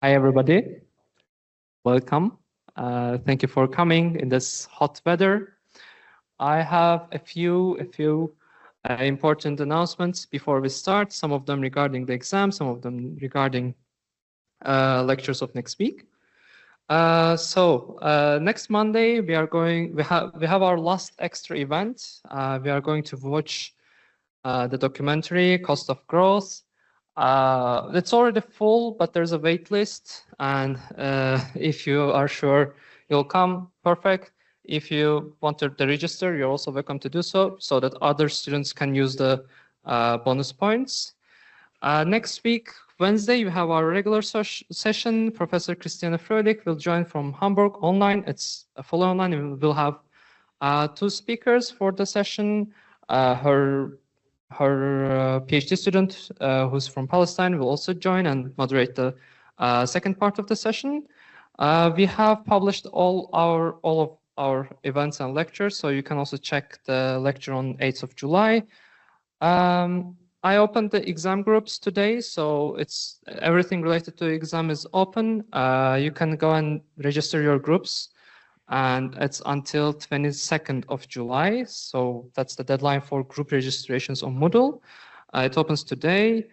Hi, everybody. Welcome. Thank you for coming in this hot weather. I have a few important announcements before we start. Some of them regarding the exam, some of them regarding lectures of next week. Next Monday we have our last extra event. We are going to watch the documentary Cost of Growth. It's already full, but there's a wait list, and if you are sure you'll come, perfect. If you want to register, you're also welcome to do so that other students can use the bonus points. Next week, Wednesday, you have our regular session. Professor Christiane Fröhlich will join from Hamburg online. It's a full online, and we'll have two speakers for the session. Her PhD student who's from Palestine will also join and moderate the second part of the session. We have published all of our events and lectures, so you can also check the lecture on 8th of July. I opened the exam groups today, so it's everything related to exam is open. You can go and register your groups, and it's until 22nd of July. So that's the deadline for group registrations on Moodle. It opens today.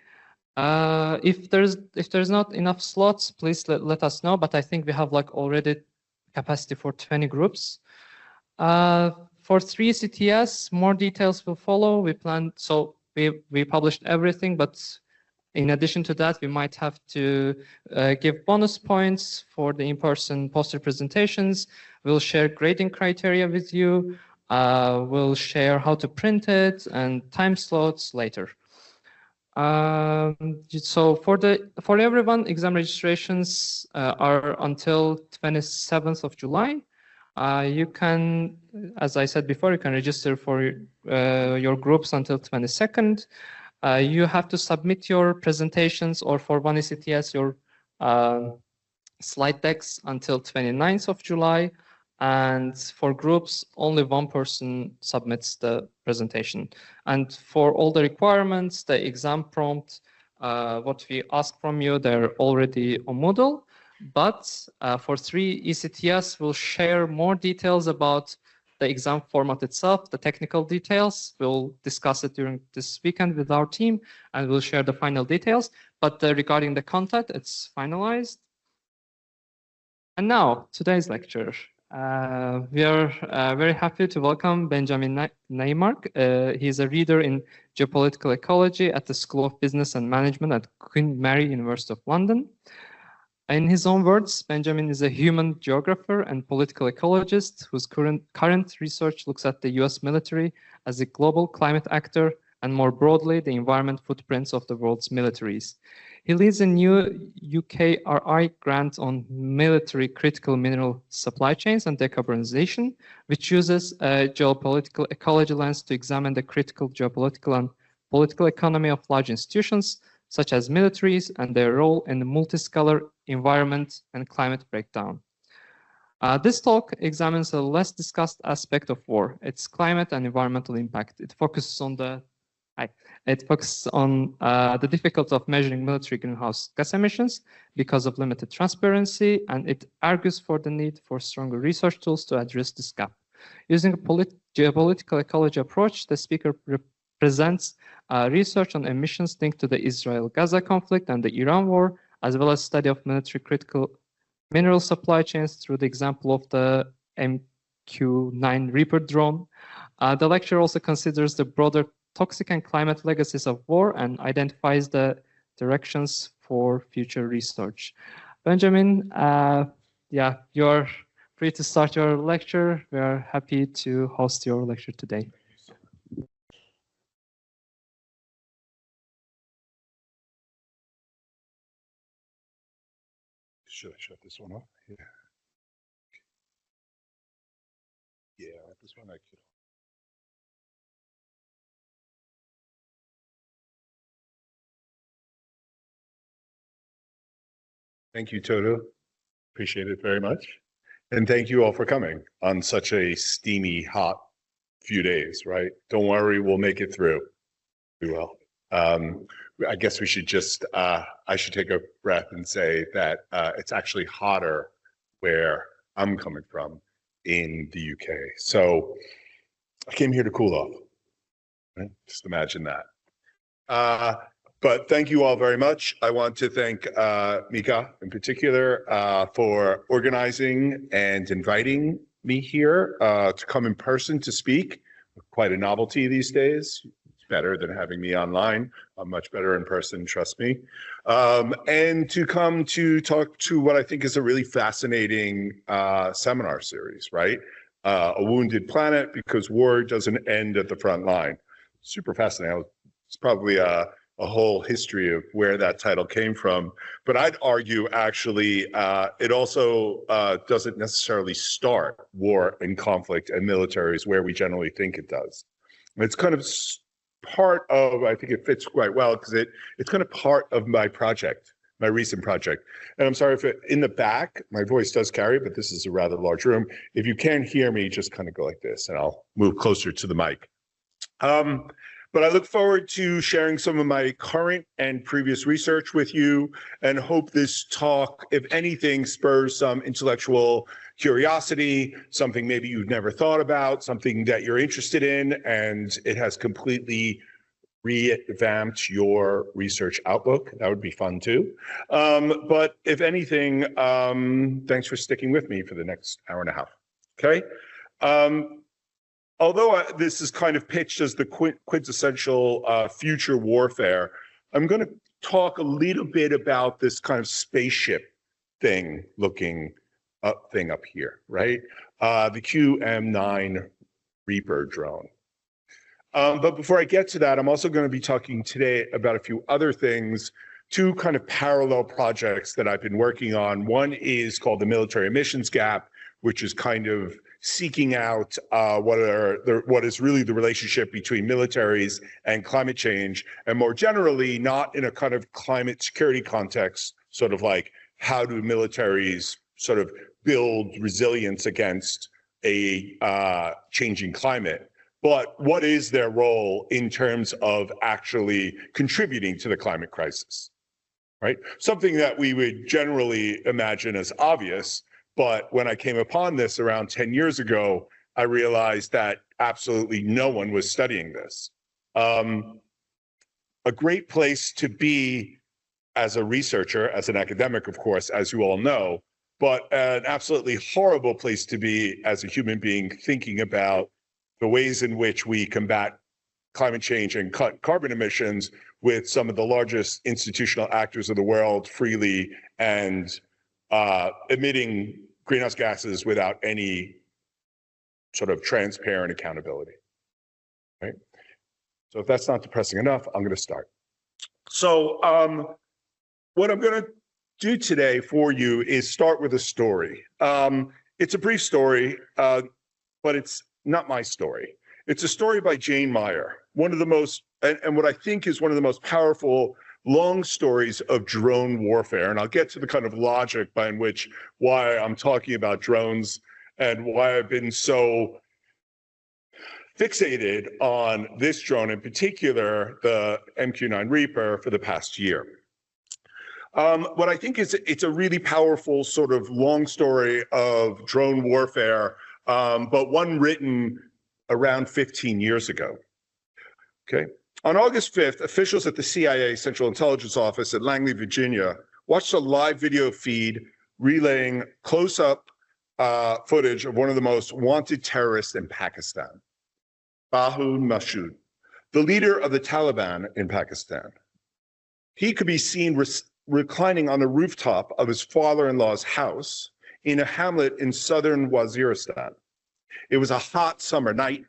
If there's not enough slots, please let us know. But I think we have like already capacity for 20 groups. For 3 CTS, more details will follow. We published everything, but in addition to that, we might have to give bonus points for the in-person poster presentations. We'll share grading criteria with you. We'll share how to print it and time slots later. So for everyone, exam registrations are until 27th of July. You can, as I said before, you can register for your groups until 22nd. You have to submit your presentations, or for one ECTS, your slide decks until 29th of July. And for groups, only one person submits the presentation. And for all the requirements, the exam prompt, what we ask from you, they're already on Moodle. But for 3 ECTS, we'll share more details about the exam format itself, the technical details. We'll discuss it during this weekend with our team, and we'll share the final details. But regarding the content, it's finalized. And now, today's lecture. We are very happy to welcome Benjamin Neimark. He is a reader in Geopolitical Ecology at the School of Business and Management at Queen Mary University of London. In his own words, Benjamin is a human geographer and political ecologist whose current research looks at the US military as a global climate actor and more broadly, the environment footprints of the world's militaries. He leads a new UKRI grant on military critical mineral supply chains and decarbonization, which uses a geopolitical ecology lens to examine the critical geopolitical and political economy of large institutions, such as militaries and their role in the multiscalar environment and climate breakdown. This talk examines a less discussed aspect of war, its climate and environmental impact. It focuses on the difficulty of measuring military greenhouse gas emissions because of limited transparency, and it argues for the need for stronger research tools to address this gap. Using a geopolitical ecology approach, the speaker presents research on emissions linked to the Israel-Gaza conflict and the Iran war, as well as study of military critical mineral supply chains through the example of the MQ-9 Reaper drone. The lecture also considers the broader toxic and climate legacies of war and identifies the directions for future research. Benjamin, you're free to start your lecture. We are happy to host your lecture today. Should I shut this one off? Yeah. Yeah, this one I could. Thank you, Toto. Appreciate it very much. And thank you all for coming on such a steamy, hot few days, right? Don't worry, we'll make it through. We will. I guess we should just, I should take a breath and say that it's actually hotter where I'm coming from in the UK. So I came here to cool off. Right? Just imagine that. But thank you all very much. I want to thank Mika in particular for organizing and inviting me here to come in person to speak. Quite a novelty these days. It's better than having me online. I'm much better in person, trust me. And to come to talk to what I think is a really fascinating seminar series, right? A Wounded Planet, because war doesn't end at the front line. Super fascinating. It's probably a whole history of where that title came from. But I'd argue, actually, it also doesn't necessarily start war and conflict and militaries where we generally think it does. It's kind of part of, I think it fits quite well, because it's kind of part of my project, my recent project. And I'm sorry if in the back, my voice does carry, but this is a rather large room. If you can't hear me, just kind of go like this, and I'll move closer to the mic. But I look forward to sharing some of my current and previous research with you, and hope this talk, if anything, spurs some intellectual curiosity, something maybe you've never thought about, something that you're interested in, and it has completely revamped your research outlook. That would be fun too. But if anything, thanks for sticking with me for the next hour and a half. Okay. Although this is kind of pitched as the quintessential future warfare, I'm going to talk a little bit about this kind of spaceship thing looking thing up here, right? The QM9 Reaper drone. But before I get to that, I'm also going to be talking today about a few other things, two kind of parallel projects that I've been working on. One is called the Military Emissions Gap, which is kind of seeking out what is really the relationship between militaries and climate change, and more generally, not in a kind of climate security context, sort of like how do militaries sort of build resilience against a changing climate, but what is their role in terms of actually contributing to the climate crisis, right? Something that we would generally imagine as obvious, but when I came upon this around 10 years ago, I realized that absolutely no one was studying this. A great place to be as a researcher, as an academic, of course, as you all know, but an absolutely horrible place to be as a human being thinking about the ways in which we combat climate change and cut carbon emissions with some of the largest institutional actors of the world freely and emitting greenhouse gases without any sort of transparent accountability, right? So if that's not depressing enough, I'm going to start. So what I'm going to do today for you is start with a story. It's a brief story, but it's not my story. It's a story by Jane Meyer, one of the most, and what I think is one of the most powerful long stories of drone warfare. And I'll get to the kind of logic by which why I'm talking about drones and why I've been so fixated on this drone in particular, the MQ-9 Reaper, for the past year. What I think is it's a really powerful sort of long story of drone warfare, but one written around 15 years ago. Okay. On August 5th, officials at the CIA Central Intelligence Office at Langley, Virginia, watched a live video feed relaying close-up footage of one of the most wanted terrorists in Pakistan, Bahoud Massoud, the leader of the Taliban in Pakistan. He could be seen reclining on the rooftop of his father-in-law's house in a hamlet in southern Waziristan. It was a hot summer night,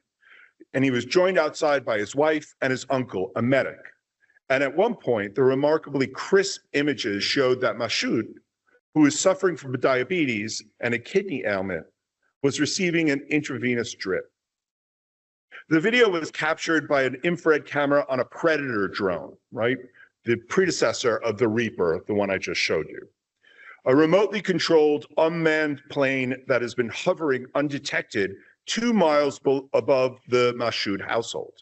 and he was joined outside by his wife and his uncle, a medic. And at one point, the remarkably crisp images showed that Massoud, who was suffering from diabetes and a kidney ailment, was receiving an intravenous drip. The video was captured by an infrared camera on a Predator drone, right? The predecessor of the Reaper, the one I just showed you. A remotely controlled unmanned plane that has been hovering undetected 2 miles above the Massoud household.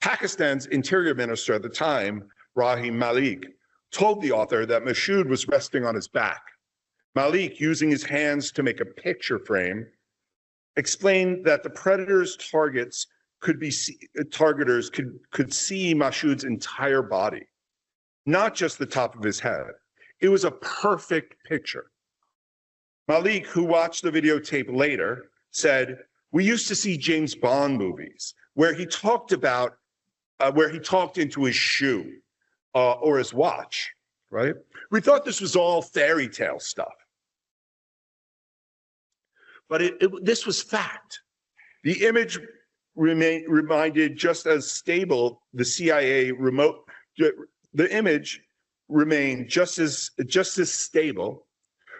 Pakistan's interior minister at the time Rahim Malik, told the author that Mashoud was resting on his back. Malik, using his hands to make a picture frame, explained that the predator's targeters could see Mashoud's entire body, not just the top of his head. It was a perfect picture. Malik, who watched the videotape later, said, "We used to see James Bond movies where he talked into his shoe or his watch, right? We thought this was all fairy tale stuff. But this was fact. The image reminded just as stable the CIA remote. The image remained just as stable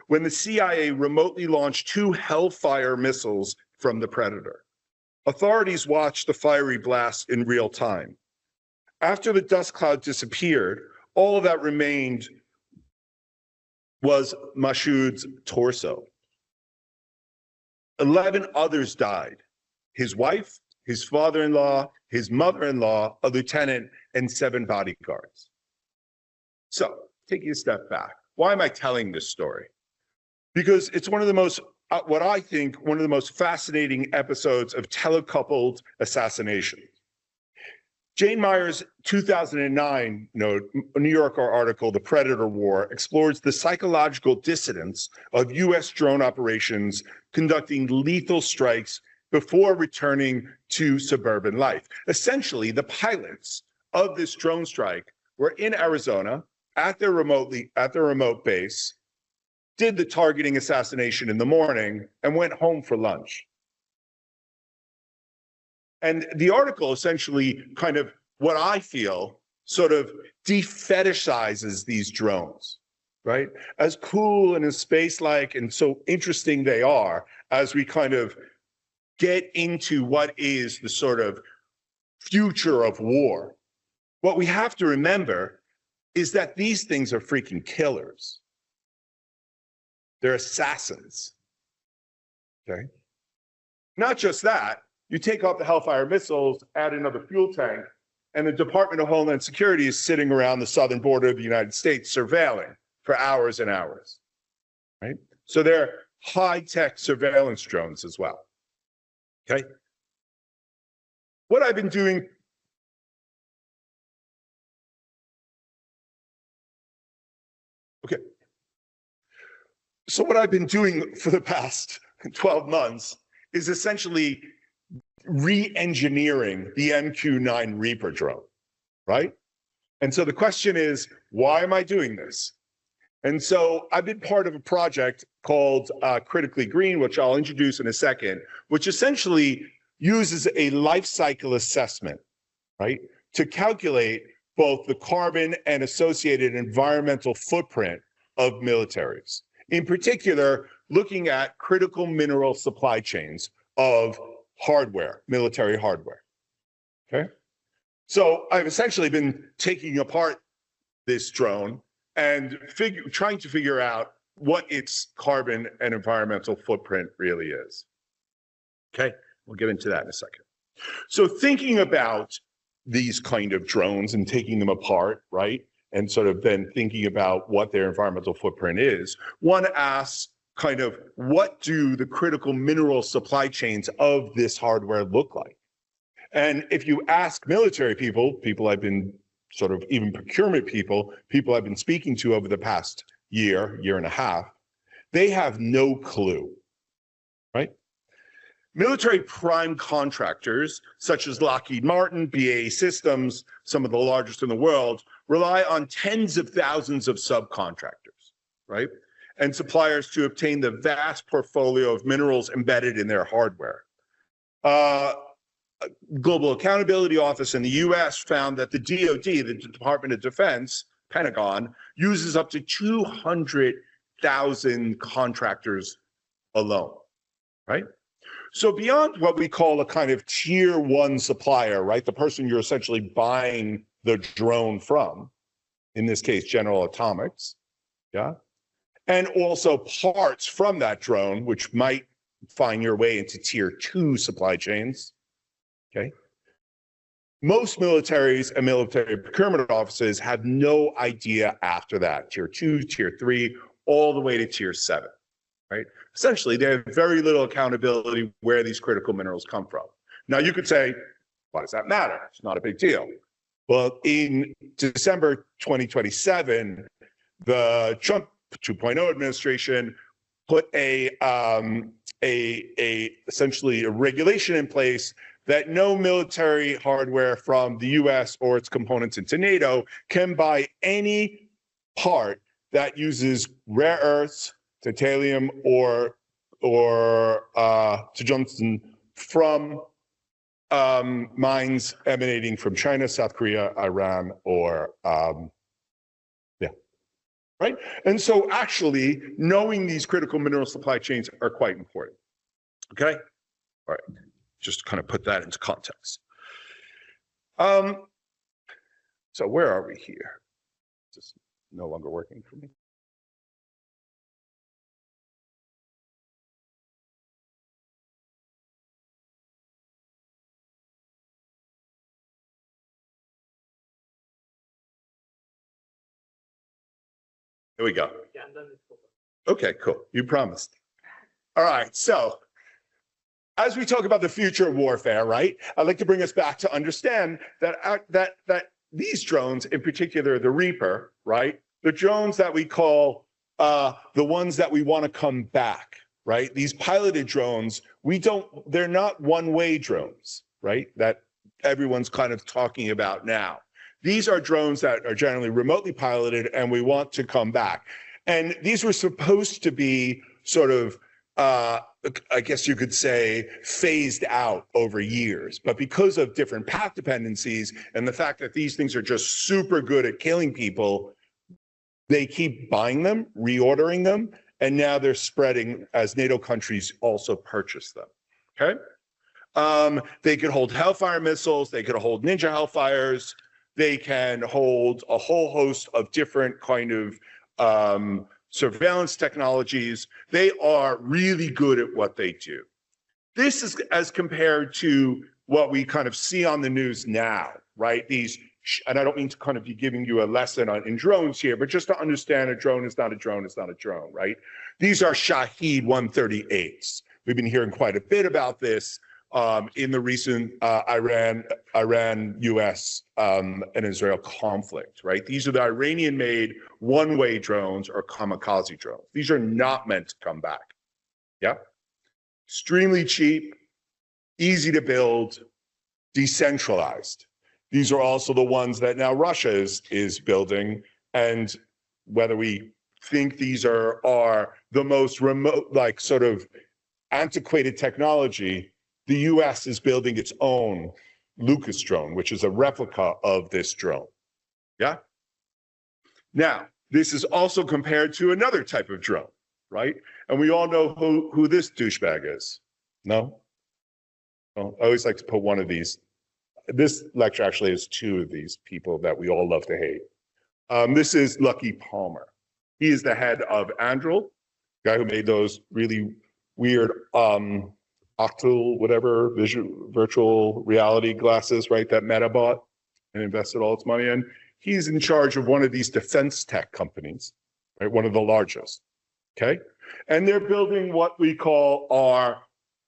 when the CIA remotely launched 2 Hellfire missiles from the Predator. Authorities watched the fiery blast in real time. After the dust cloud disappeared, all that remained was Mashoud's torso. 11 others died: his wife, his father-in-law, his mother-in-law, a lieutenant, and 7 bodyguards. So, taking a step back, why am I telling this story? Because it's one of the most, what I think, one of the most fascinating episodes of telecoupled assassination. Jane Mayer's 2009 New Yorker article, The Predator War, explores the psychological dissidence of U.S. drone operations conducting lethal strikes before returning to suburban life. Essentially, the pilots of this drone strike were in Arizona at their remote base, did the targeting assassination in the morning, and went home for lunch. And the article essentially kind of, what I feel, sort of defetishizes these drones, right? As cool and as space-like and so interesting they are, as we kind of get into what is the sort of future of war. What we have to remember is that these things are freaking killers. They're assassins, okay? Not just that, you take off the Hellfire missiles, add another fuel tank, and the Department of Homeland Security is sitting around the southern border of the United States surveilling for hours and hours, right? So they're high-tech surveillance drones as well, okay? What I've been doing So what I've been doing for the past 12 months is essentially re-engineering the MQ-9 Reaper drone, right? And so the question is, why am I doing this? And so I've been part of a project called Critically Green, which I'll introduce in a second, which essentially uses a life cycle assessment, right, to calculate both the carbon and associated environmental footprint of militaries. In particular, looking at critical mineral supply chains of hardware, military hardware, okay? So I've essentially been taking apart this drone and trying to figure out what its carbon and environmental footprint really is, okay? We'll get into that in a second. So thinking about these kind of drones and taking them apart, right? And sort of then thinking about what their environmental footprint is, one asks kind of, what do the critical mineral supply chains of this hardware look like? And if you ask military people I've been sort of, even procurement people I've been speaking to over the past year and a half, they have no clue, right? Military prime contractors, such as Lockheed Martin, BAE Systems, some of the largest in the world, rely on tens of thousands of subcontractors, right? And suppliers to obtain the vast portfolio of minerals embedded in their hardware. Global Accountability Office in the US found that the DoD, the Department of Defense, Pentagon, uses up to 200,000 contractors alone, right? So beyond what we call a kind of tier 1 supplier, right? The person you're essentially buying the drone from, in this case, General Atomics, yeah? And also parts from that drone, which might find your way into tier 2 supply chains, okay? Most militaries and military procurement offices have no idea after that, tier 2, tier 3, all the way to tier 7, right? Essentially, they have very little accountability where these critical minerals come from. Now, you could say, why does that matter? It's not a big deal. Well, in December 2027, the Trump 2.0 administration put essentially a regulation in place that no military hardware from the US or its components into NATO can buy any part that uses rare earths, titanium, or tungsten from mines emanating from China, South Korea, Iran, or right? And so actually knowing these critical mineral supply chains are quite important, okay? All right, just kind of put that into context. So where are we here? This is no longer working for me. Here we go. Okay, cool. You promised. All right, so as we talk about the future of warfare, right, I'd like to bring us back to understand that that these drones, in particular the Reaper, right, the drones that we call the ones that we want to come back, right, these piloted drones, they're not one-way drones, right, that everyone's kind of talking about now. These are drones that are generally remotely piloted, and we want to come back. And these were supposed to be sort of, I guess you could say, phased out over years. But because of different path dependencies and the fact that these things are just super good at killing people, they keep buying them, reordering them, and now they're spreading as NATO countries also purchase them, okay? They could hold Hellfire missiles, they could hold Ninja Hellfires, they can hold a whole host of different kind of surveillance technologies. They are really good at what they do. This is as compared to what we kind of see on the news now, right? These, and I don't mean to kind of be giving you a lesson in drones here, but just to understand a drone is not a drone, it's not a drone, right? These are Shahed 138s. We've been hearing quite a bit about this in the recent Iran, US, and Israel conflict, right? These are the Iranian-made one-way drones or kamikaze drones. These are not meant to come back, yeah? Extremely cheap, easy to build, decentralized. These are also the ones that now Russia is building, and whether we think these are the most remote, like sort of antiquated technology, the US is building its own Lucas drone, which is a replica of this drone, yeah? Now, this is also compared to another type of drone, right? And we all know who this douchebag is, no? Well, I always like to put one of these. This lecture actually has two of these people that we all love to hate. This is Lucky Palmer. He is the head of Anduril, guy who made those really weird octal, whatever, virtual reality glasses, right, that Meta bought and invested all its money in. He's in charge of one of these defense tech companies, right, one of the largest, okay? And they're building what we call our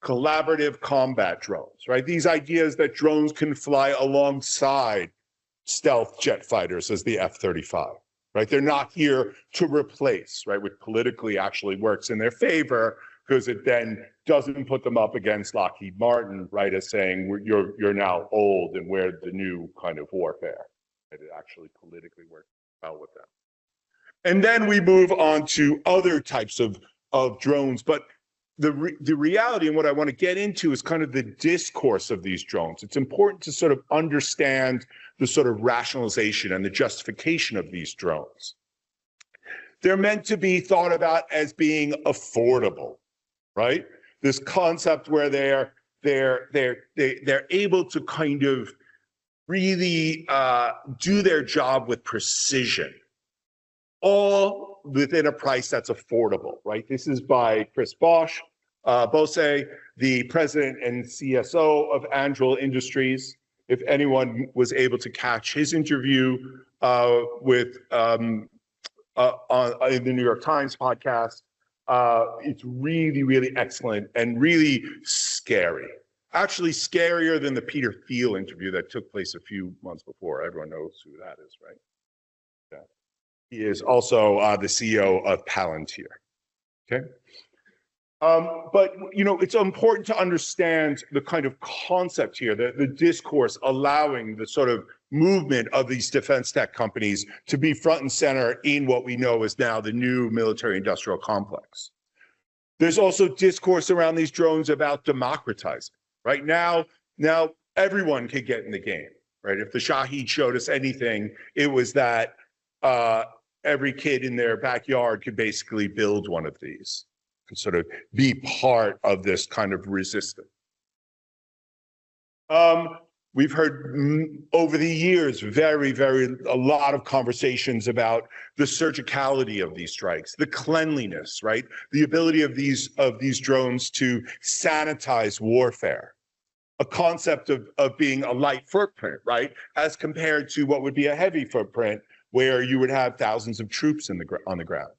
collaborative combat drones, right? These ideas that drones can fly alongside stealth jet fighters as the F-35, right? They're not here to replace, right, which politically actually works in their favor, because it then doesn't put them up against Lockheed Martin, right, as saying you're now old and we're the new kind of warfare. It actually politically works well with them. And then we move on to other types of drones, but the reality and what I want to get into is kind of the discourse of these drones. It's important to sort of understand the sort of rationalization and the justification of these drones. They're meant to be thought about as being affordable, right? This concept where they're able to kind of really do their job with precision, all within a price that's affordable, right? This is by Chris Bose, the president and CSO of Anduril Industries. if anyone was able to catch his interview with in the New York Times podcast. It's really, really excellent and really scary. Actually, scarier than the Peter Thiel interview that took place a few months before. Everyone knows who that is, right? Yeah. He is also the CEO of Palantir. Okay. But it's important to understand the kind of concept here, the discourse allowing the sort of movement of these defense tech companies to be front and center in what we know is now the new military-industrial complex. There's also discourse around these drones about democratizing. Right now everyone can get in the game. Right? If the Shahid showed us anything, it was that every kid in their backyard could basically build one of these. And sort of be part of this kind of resistance. We've heard over the years a lot of conversations about the surgicality of these strikes, the cleanliness, right? The ability of these drones to sanitize warfare, a concept of being a light footprint, right? As compared to what would be a heavy footprint where you would have thousands of troops on the ground.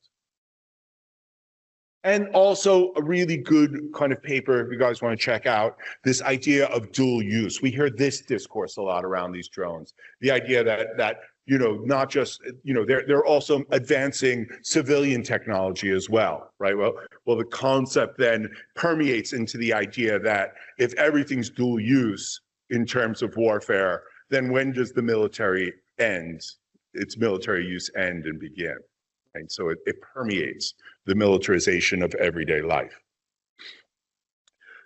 And also a really good kind of paper, if you guys want to check out, this idea of dual use. We hear this discourse a lot around these drones. The idea that not just, they're also advancing civilian technology as well, right? Well, the concept then permeates into the idea that if everything's dual use in terms of warfare, then when does the military end, its military use end and begin? And so it permeates the militarization of everyday life.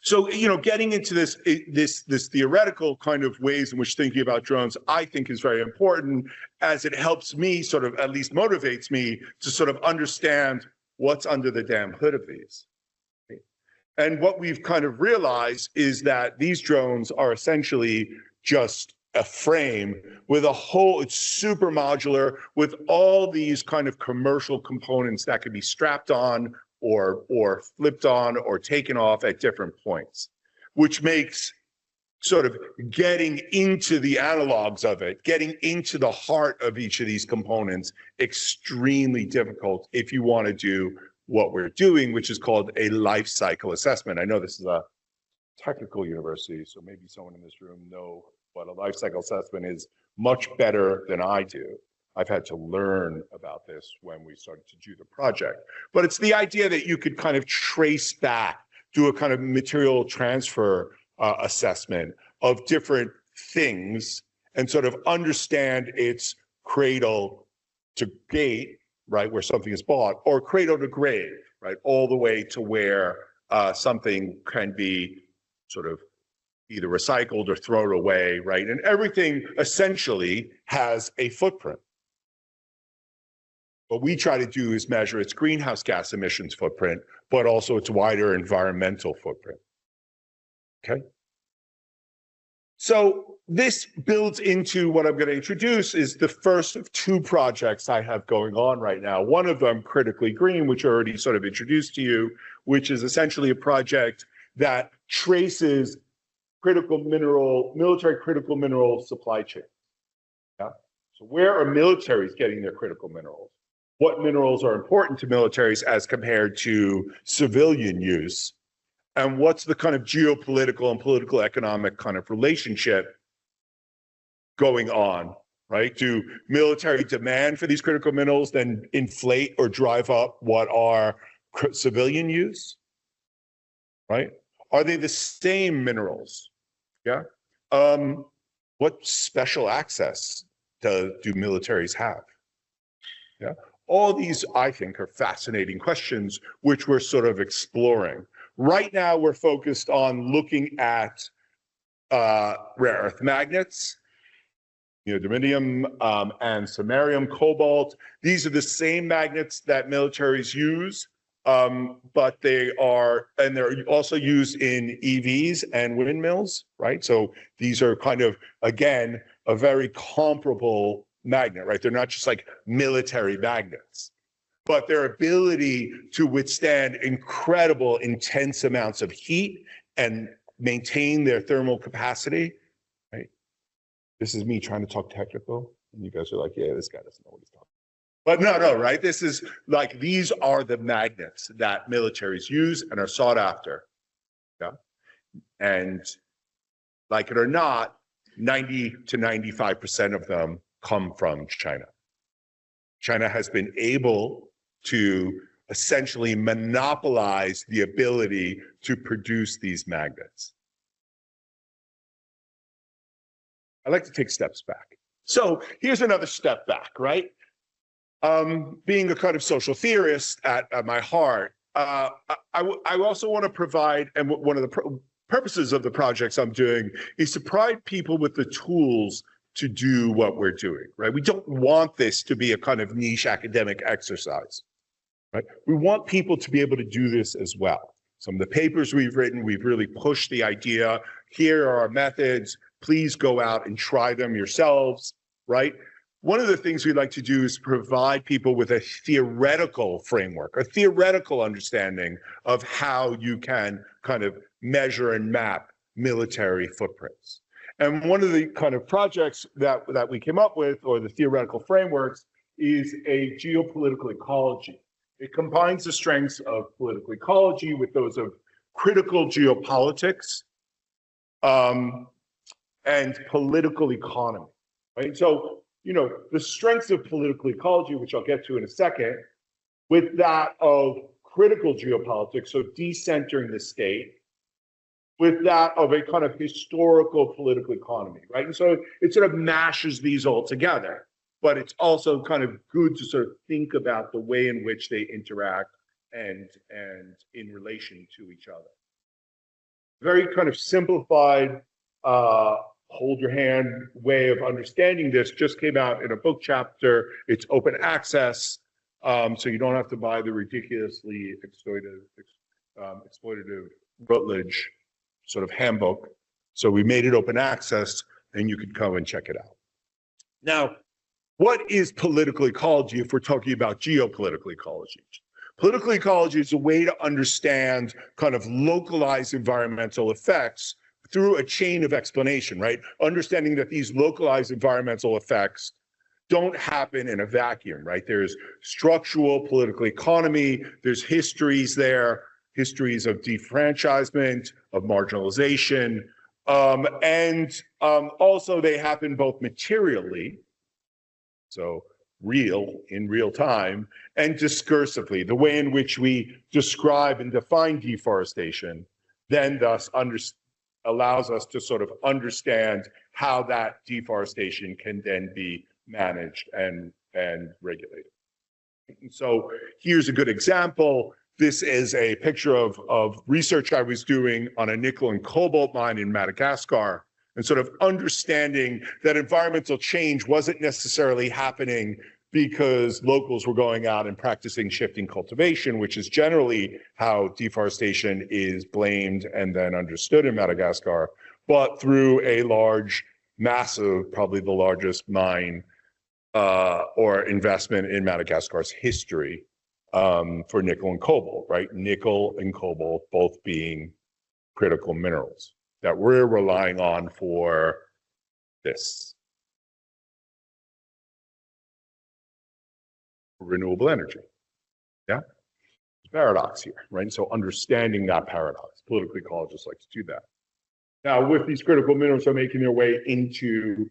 So, getting into this theoretical kind of ways in which thinking about drones, I think is very important, as it helps me sort of, at least motivates me to sort of understand what's under the damn hood of these. And what we've kind of realized is that these drones are essentially just a frame with a whole, it's super modular with all these kind of commercial components that can be strapped on or flipped on or taken off at different points, which makes sort of getting into the analogs of it, getting into the heart of each of these components extremely difficult if you want to do what we're doing, which is called a life cycle assessment. I know this is a technical university, so maybe someone in this room know what a life cycle assessment is much better than I do. I've had to learn about this when we started to do the project. But it's the idea that you could kind of trace back, do a kind of material transfer assessment of different things and sort of understand its cradle to gate, right, where something is bought, or cradle to grave, right, all the way to where something can be sort of either recycled or thrown away, right? And everything essentially has a footprint. What we try to do is measure its greenhouse gas emissions footprint, but also its wider environmental footprint. Okay? So this builds into what I'm going to introduce is the first of two projects I have going on right now. One of them, Critically Green, which I already sort of introduced to you, which is essentially a project that traces military critical mineral supply chain. Yeah? So where are militaries getting their critical minerals? What minerals are important to militaries as compared to civilian use? And what's the kind of geopolitical and political economic kind of relationship going on, right? Do military demand for these critical minerals then inflate or drive up what are civilian use, right? Are they the same minerals? Yeah. What special access do militaries have? Yeah. All these, I think, are fascinating questions which we're sort of exploring. Right now, we're focused on looking at rare earth magnets, neodymium and samarium, cobalt. These are the same magnets that militaries use, but they're also used in EVs and windmills, right? So these are kind of, again, a very comparable magnet, right? They're not just like military magnets, but their ability to withstand incredible, intense amounts of heat and maintain their thermal capacity, right, This is me trying to talk technical, and you guys are like, yeah, this guy doesn't know what he's talking about. But no, right? This is like, these are the magnets that militaries use and are sought after. Yeah. And like it or not, 90 to 95% of them come from China. China has been able to essentially monopolize the ability to produce these magnets. I like to take steps back. So here's another step back, right? Being a kind of social theorist at my heart, I also want to provide, and one of the purposes of the projects I'm doing is to provide people with the tools to do what we're doing, right? We don't want this to be a kind of niche academic exercise, right? We want people to be able to do this as well. Some of the papers we've written, we've really pushed the idea, here are our methods, please go out and try them yourselves, right? One of the things we'd like to do is provide people with a theoretical framework, a theoretical understanding of how you can kind of measure and map military footprints. And one of the kind of projects that we came up with, or the theoretical frameworks, is a geopolitical ecology. It combines the strengths of political ecology with those of critical geopolitics and political economy, right? So, you know, the strengths of political ecology, which I'll get to in a second, with that of critical geopolitics, so decentering the state, with that of a kind of historical political economy, right? And so it sort of mashes these all together, but it's also kind of good to sort of think about the way in which they interact and in relation to each other. Very kind of simplified, hold your hand way of understanding this just came out in a book chapter. It's open access, so you don't have to buy the ridiculously exploitative Routledge sort of handbook. So we made it open access, and you could come and check it out. Now, what is political ecology if we're talking about geopolitical ecology? Political ecology is a way to understand kind of localized environmental effects through a chain of explanation, right? Understanding that these localized environmental effects don't happen in a vacuum, right? There's structural political economy, there's histories there, histories of defranchisement, of marginalization, and also they happen both materially, so real, in real time, and discursively, the way in which we describe and define deforestation, then thus allows us to sort of understand how that deforestation can then be managed and regulated. And so here's a good example. This is a picture of research I was doing on a nickel and cobalt mine in Madagascar, and sort of understanding that environmental change wasn't necessarily happening because locals were going out and practicing shifting cultivation, which is generally how deforestation is blamed and then understood in Madagascar, but through a large, massive, probably the largest mine or investment in Madagascar's history for nickel and cobalt, right? Nickel and cobalt both being critical minerals that we're relying on for this. Renewable energy. Yeah? Paradox here, right? So understanding that paradox, political ecologists like to do that. Now, with these critical minerals are making their way into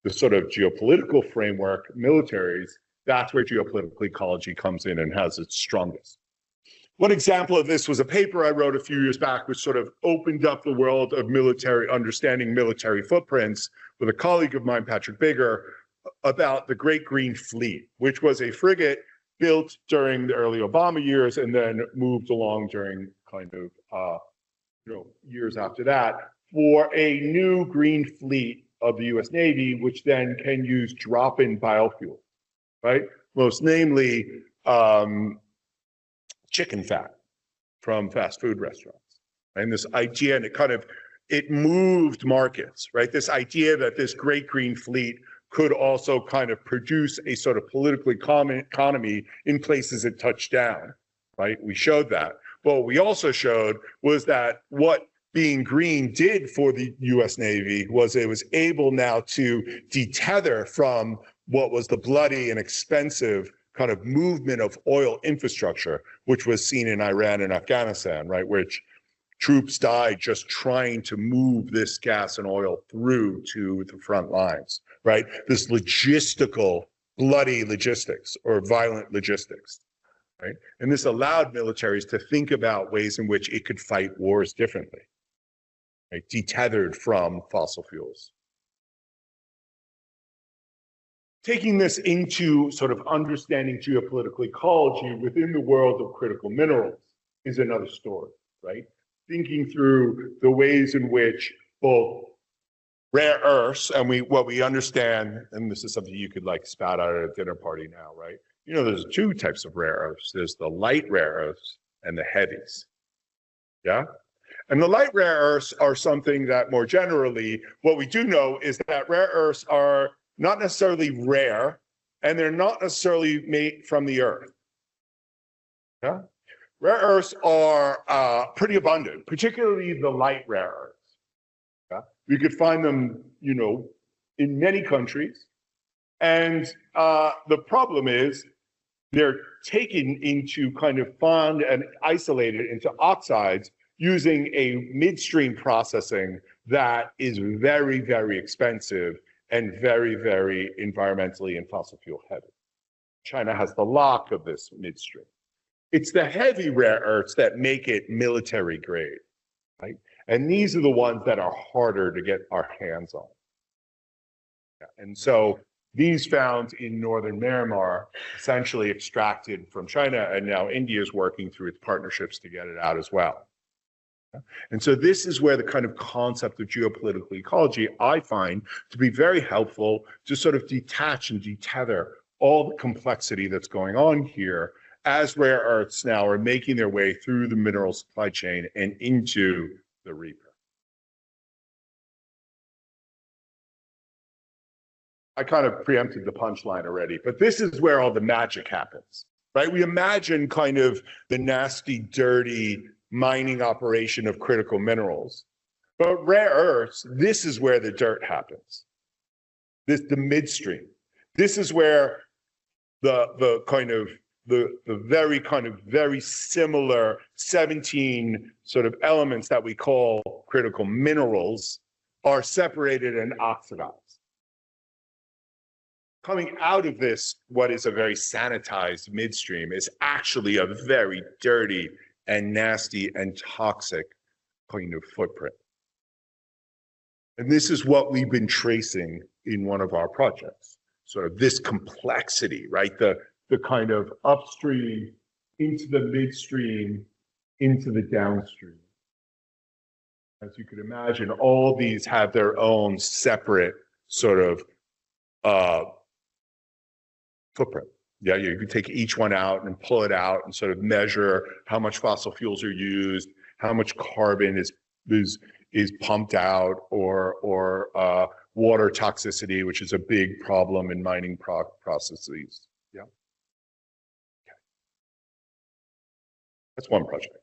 the sort of geopolitical framework, militaries, that's where geopolitical ecology comes in and has its strongest. One example of this was a paper I wrote a few years back, which sort of opened up the world of military, understanding military footprints, with a colleague of mine, Patrick Bigger, about the Great Green Fleet, which was a frigate built during the early Obama years and then moved along during kind of years after that for a new green fleet of the US Navy, which then can use drop-in biofuel, right? Most namely, chicken fat from fast food restaurants. And this idea, and it moved markets, right? This idea that this great green fleet could also kind of produce a sort of political economy in places it touched down, right? We showed that. But what we also showed was that what being green did for the US Navy was it was able now to detether from what was the bloody and expensive kind of movement of oil infrastructure, which was seen in Iran and Afghanistan, right? Which troops died just trying to move this gas and oil through to the front lines, right? This logistical, bloody logistics or violent logistics, right? And this allowed militaries to think about ways in which it could fight wars differently, right? Detethered from fossil fuels. Taking this into sort of understanding geopolitical ecology within the world of critical minerals is another story, right? Thinking through the ways in which both rare earths and what we understand, and this is something you could like spout out at a dinner party now, right? You know, there's two types of rare earths. There's the light rare earths and the heavies, yeah? And the light rare earths are something that more generally, what we do know is that rare earths are not necessarily rare, and they're not necessarily made from the earth. Yeah? Rare earths are pretty abundant, particularly the light rare earths. Yeah? You could find them, you know, in many countries. And the problem is they're taken into kind of found and isolated into oxides using a midstream processing that is very, very expensive and very, very environmentally and fossil fuel heavy. China has the lock of this midstream. It's the heavy rare earths that make it military grade, right? And these are the ones that are harder to get our hands on. Yeah. And so these found in northern Myanmar, essentially extracted from China, and now India is working through its partnerships to get it out as well. And so this is where the kind of concept of geopolitical ecology I find to be very helpful to sort of detach and detether all the complexity that's going on here as rare earths now are making their way through the mineral supply chain and into the reaper. I kind of preempted the punchline already, but this is where all the magic happens, right? We imagine kind of the nasty, dirty mining operation of critical minerals. But rare earths, this is where the dirt happens. The midstream. This is where the very similar 17 sort of elements that we call critical minerals are separated and oxidized. Coming out of this, what is a very sanitized midstream is actually a very dirty and nasty and toxic kind of footprint. And this is what we've been tracing in one of our projects. Sort of this complexity, right? The kind of upstream into the midstream, into the downstream. As you could imagine, all these have their own separate sort of footprint. Yeah, you can take each one out and pull it out and sort of measure how much fossil fuels are used, how much carbon is pumped out, or water toxicity, which is a big problem in mining processes. Yeah, okay. That's one project.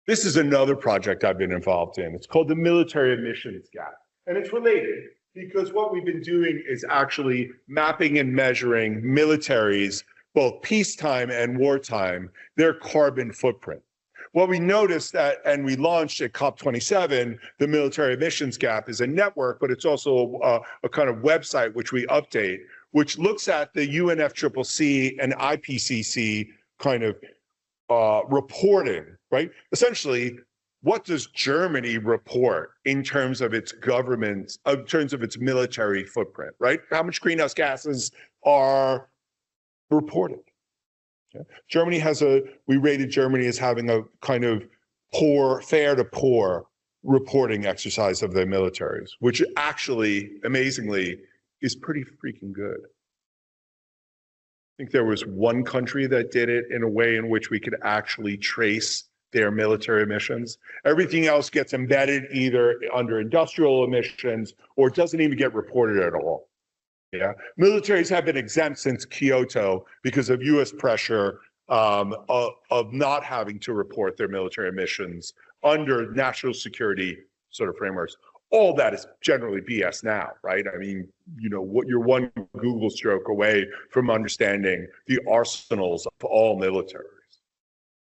This is another project I've been involved in. It's called the Military Emissions Gap, and it's related because what we've been doing is actually mapping and measuring militaries, both peacetime and wartime, their carbon footprint. What we noticed and we launched at COP27, the Military Emissions Gap is a network, but it's also a kind of website which we update, which looks at the UNFCCC and IPCC kind of reporting, right? Essentially, what does Germany report in terms of its government, in terms of its military footprint, right? How much greenhouse gases are reported? Okay. Germany we rated Germany as having a kind of fair to poor reporting exercise of their militaries, which actually, amazingly, is pretty freaking good. I think there was one country that did it in a way in which we could actually trace their military emissions. Everything else gets embedded either under industrial emissions or doesn't even get reported at all. Yeah, militaries have been exempt since Kyoto because of U.S. pressure of not having to report their military emissions under national security sort of frameworks. All that is generally BS now, right? I mean, you know, what you're one Google stroke away from understanding the arsenals of all militaries.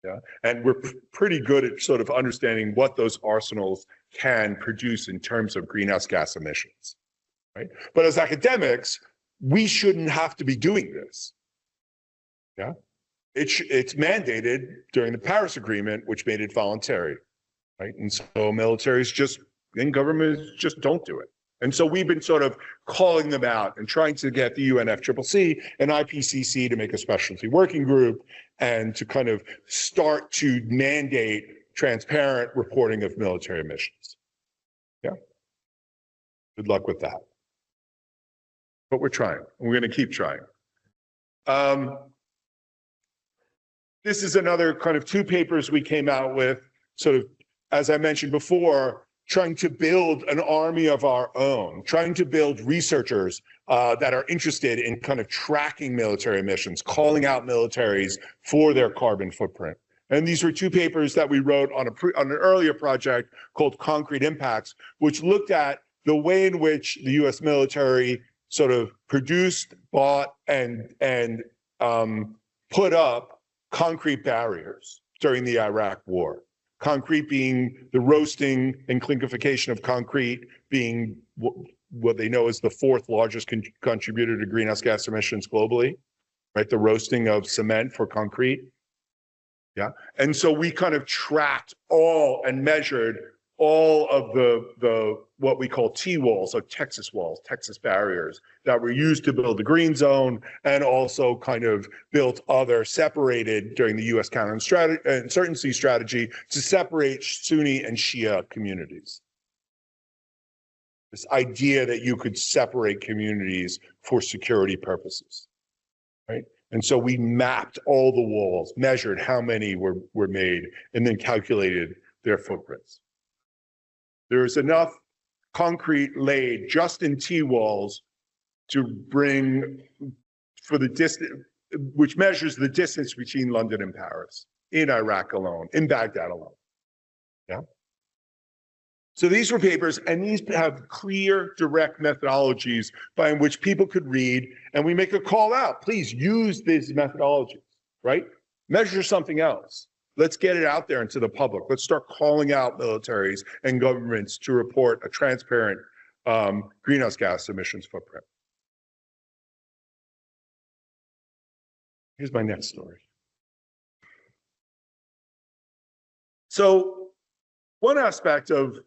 Yeah, and we're pretty good at sort of understanding what those arsenals can produce in terms of greenhouse gas emissions, right? But as academics, we shouldn't have to be doing this. Yeah, it's mandated during the Paris Agreement, which made it voluntary, right? And so militaries just, and governments just don't do it. And so we've been sort of calling them out and trying to get the UNFCCC and IPCC to make a specialty working group and to kind of start to mandate transparent reporting of military emissions. Yeah. Good luck with that. But we're trying. We're going to keep trying. This is another kind of two papers we came out with, sort of, as I mentioned before, trying to build an army of our own, trying to build researchers that are interested in kind of tracking military emissions, calling out militaries for their carbon footprint. And these were two papers that we wrote on an earlier project called Concrete Impacts, which looked at the way in which the US military sort of produced, bought, and put up concrete barriers during the Iraq War. Concrete being the roasting and clinkification of concrete being what they know is the fourth largest contributor to greenhouse gas emissions globally, right? The roasting of cement for concrete. Yeah. And so we kind of tracked all and measured all of the what we call T-walls, so Texas walls, Texas barriers that were used to build the green zone, and also kind of built other separated during the U.S. counterinsurgency strategy to separate Sunni and Shia communities. This idea that you could separate communities for security purposes, right? And so we mapped all the walls, measured how many were made, and then calculated their footprints. There's enough concrete laid just in T-walls to bring, for the distance, which measures the distance between London and Paris, in Iraq alone, in Baghdad alone. Yeah. So these were papers, and these have clear, direct methodologies by which people could read, and we make a call out. Please use these methodologies, right? Measure something else. Let's get it out there into the public. Let's start calling out militaries and governments to report a transparent greenhouse gas emissions footprint. Here's my next story. So one aspect of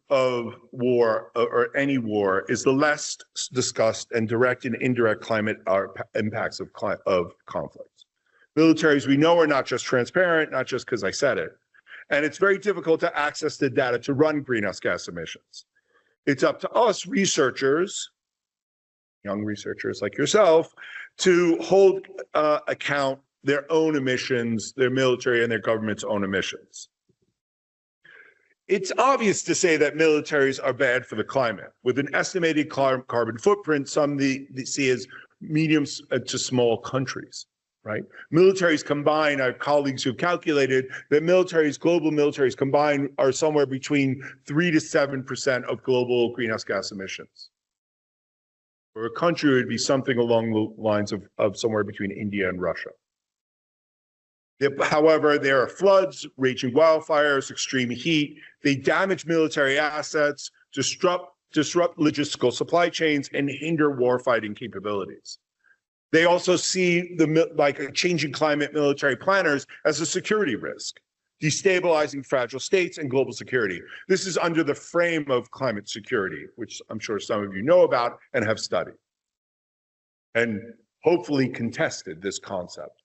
war, or any war, is the less discussed and direct and indirect climate impacts of conflict. Militaries, we know, are not just transparent, not just because I said it. And it's very difficult to access the data to run greenhouse gas emissions. It's up to us researchers, young researchers like yourself, to hold account their own emissions, their military and their government's own emissions. It's obvious to say that militaries are bad for the climate. With an estimated carbon footprint, some see as medium to small countries. Right? Militaries combined, our colleagues who've calculated that global militaries combined are somewhere between 3 to 7% of global greenhouse gas emissions. For a country, it would be something along the lines of somewhere between India and Russia. However, there are floods, raging wildfires, extreme heat. They damage military assets, disrupt logistical supply chains, and hinder warfighting capabilities. They also see like a changing climate military planners as a security risk, destabilizing fragile states and global security. This is under the frame of climate security, which I'm sure some of you know about and have studied, and hopefully contested this concept.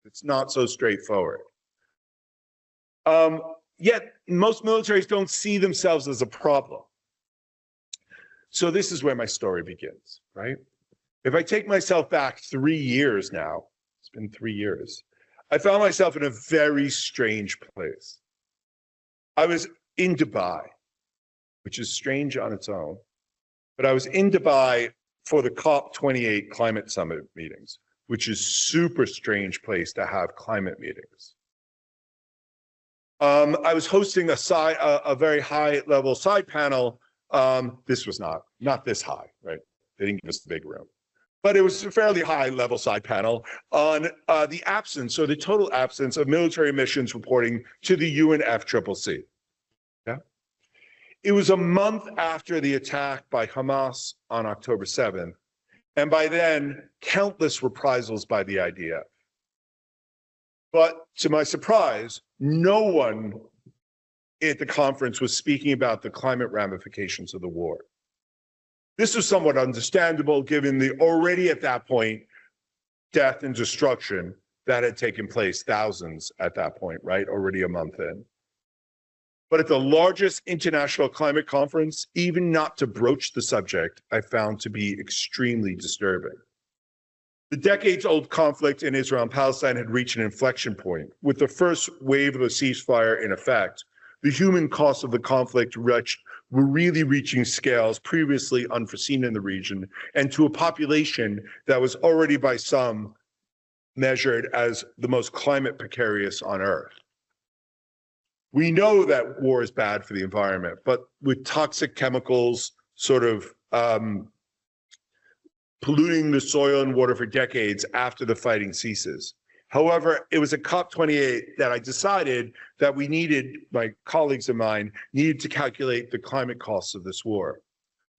It's not so straightforward. Yet most militaries don't see themselves as a problem. So this is where my story begins, right? If I take myself back 3 years now, it's been 3 years, I found myself in a very strange place. I was in Dubai, which is strange on its own, but I was in Dubai for the COP28 climate summit meetings, which is super strange place to have climate meetings. I was hosting a very high level side panel. This was not this high, right? They didn't give us the big room, but it was a fairly high level side panel on the absence or the total absence of military missions reporting to the UNFCCC. Yeah. It was a month after the attack by Hamas on October 7th, and by then, countless reprisals by the IDF. But to my surprise, no one at the conference was speaking about the climate ramifications of the war. This was somewhat understandable given the already at that point death and destruction that had taken place, thousands at that point, right? Already a month in. But at the largest international climate conference, even not to broach the subject, I found to be extremely disturbing. The decades-old conflict in Israel and Palestine had reached an inflection point. With the first wave of a ceasefire in effect, the human costs of the conflict were really reaching scales previously unforeseen in the region, and to a population that was already by some measured as the most climate precarious on Earth. We know that war is bad for the environment, but with toxic chemicals sort of polluting the soil and water for decades after the fighting ceases. However, it was at COP28 that I decided that we needed, my colleagues of mine, needed to calculate the climate costs of this war.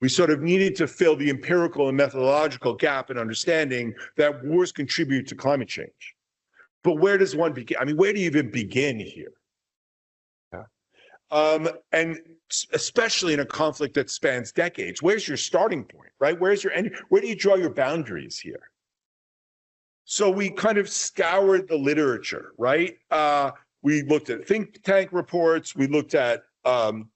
We sort of needed to fill the empirical and methodological gap in understanding that wars contribute to climate change. But where does one begin? I mean, where do you even begin here? And especially in a conflict that spans decades, where's your starting point, right? Where's your end? Where do you draw your boundaries here? So we kind of scoured the literature, right? We looked at think tank reports. We looked at,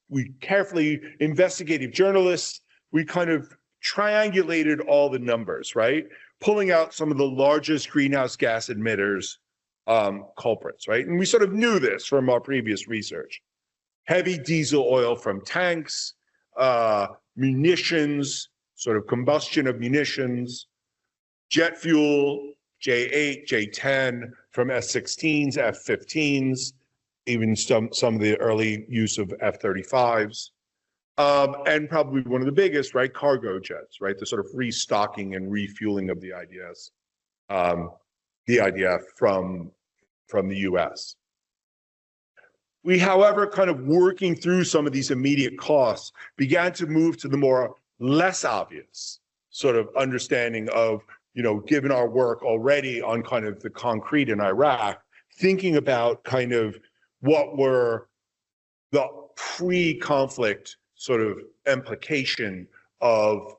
we carefully investigative journalists. We kind of triangulated all the numbers, right? Pulling out some of the largest greenhouse gas emitters, culprits, right? And we sort of knew this from our previous research. Heavy diesel oil from tanks, munitions, sort of combustion of munitions, jet fuel, J8, J10 from S-16s, F-15s, even some of the early use of F-35s, and probably one of the biggest, right, cargo jets, right, the sort of restocking and refueling of the IDF from the U.S. We, however, kind of working through some of these immediate costs, began to move to the more less obvious sort of understanding of, you know, given our work already on kind of the concrete in Iraq, thinking about kind of what were the pre-conflict sort of implication of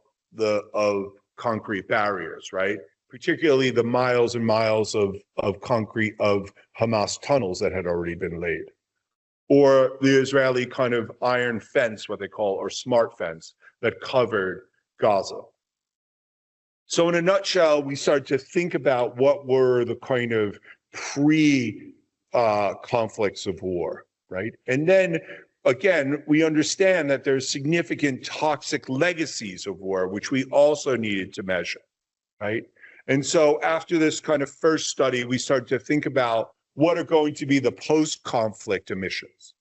concrete barriers, right? Particularly the miles and miles of concrete of Hamas tunnels that had already been laid. Or the Israeli kind of iron fence, what they call, or smart fence that covered Gaza. So in a nutshell, we started to think about what were the kind of pre-conflicts of war, right? And then again, we understand that there's significant toxic legacies of war, which we also needed to measure, right? And so after this kind of first study, we started to think about what are going to be the post-conflict emissions?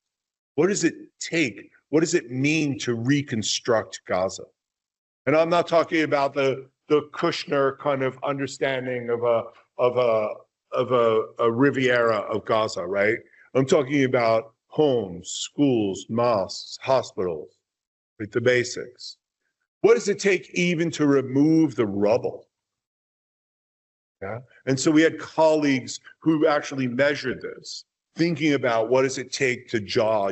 What does it take? What does it mean to reconstruct Gaza? And I'm not talking about the Kushner kind of understanding of a Riviera of Gaza, right? I'm talking about homes, schools, mosques, hospitals, like the basics. What does it take even to remove the rubble? Yeah. And so we had colleagues who actually measured this, thinking about what does it take to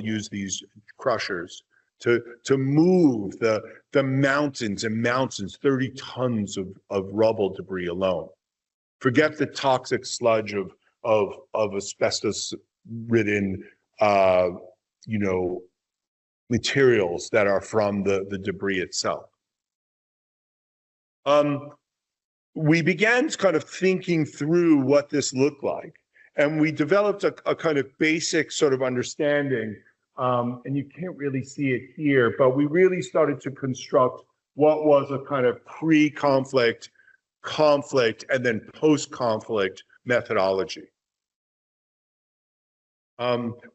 use these crushers to move the mountains and mountains, 30 tons of rubble debris alone. Forget the toxic sludge of asbestos-ridden materials that are from the debris itself. We began kind of thinking through what this looked like, and we developed a kind of basic sort of understanding, and you can't really see it here, but we really started to construct what was a kind of pre-conflict, conflict, and then post-conflict methodology.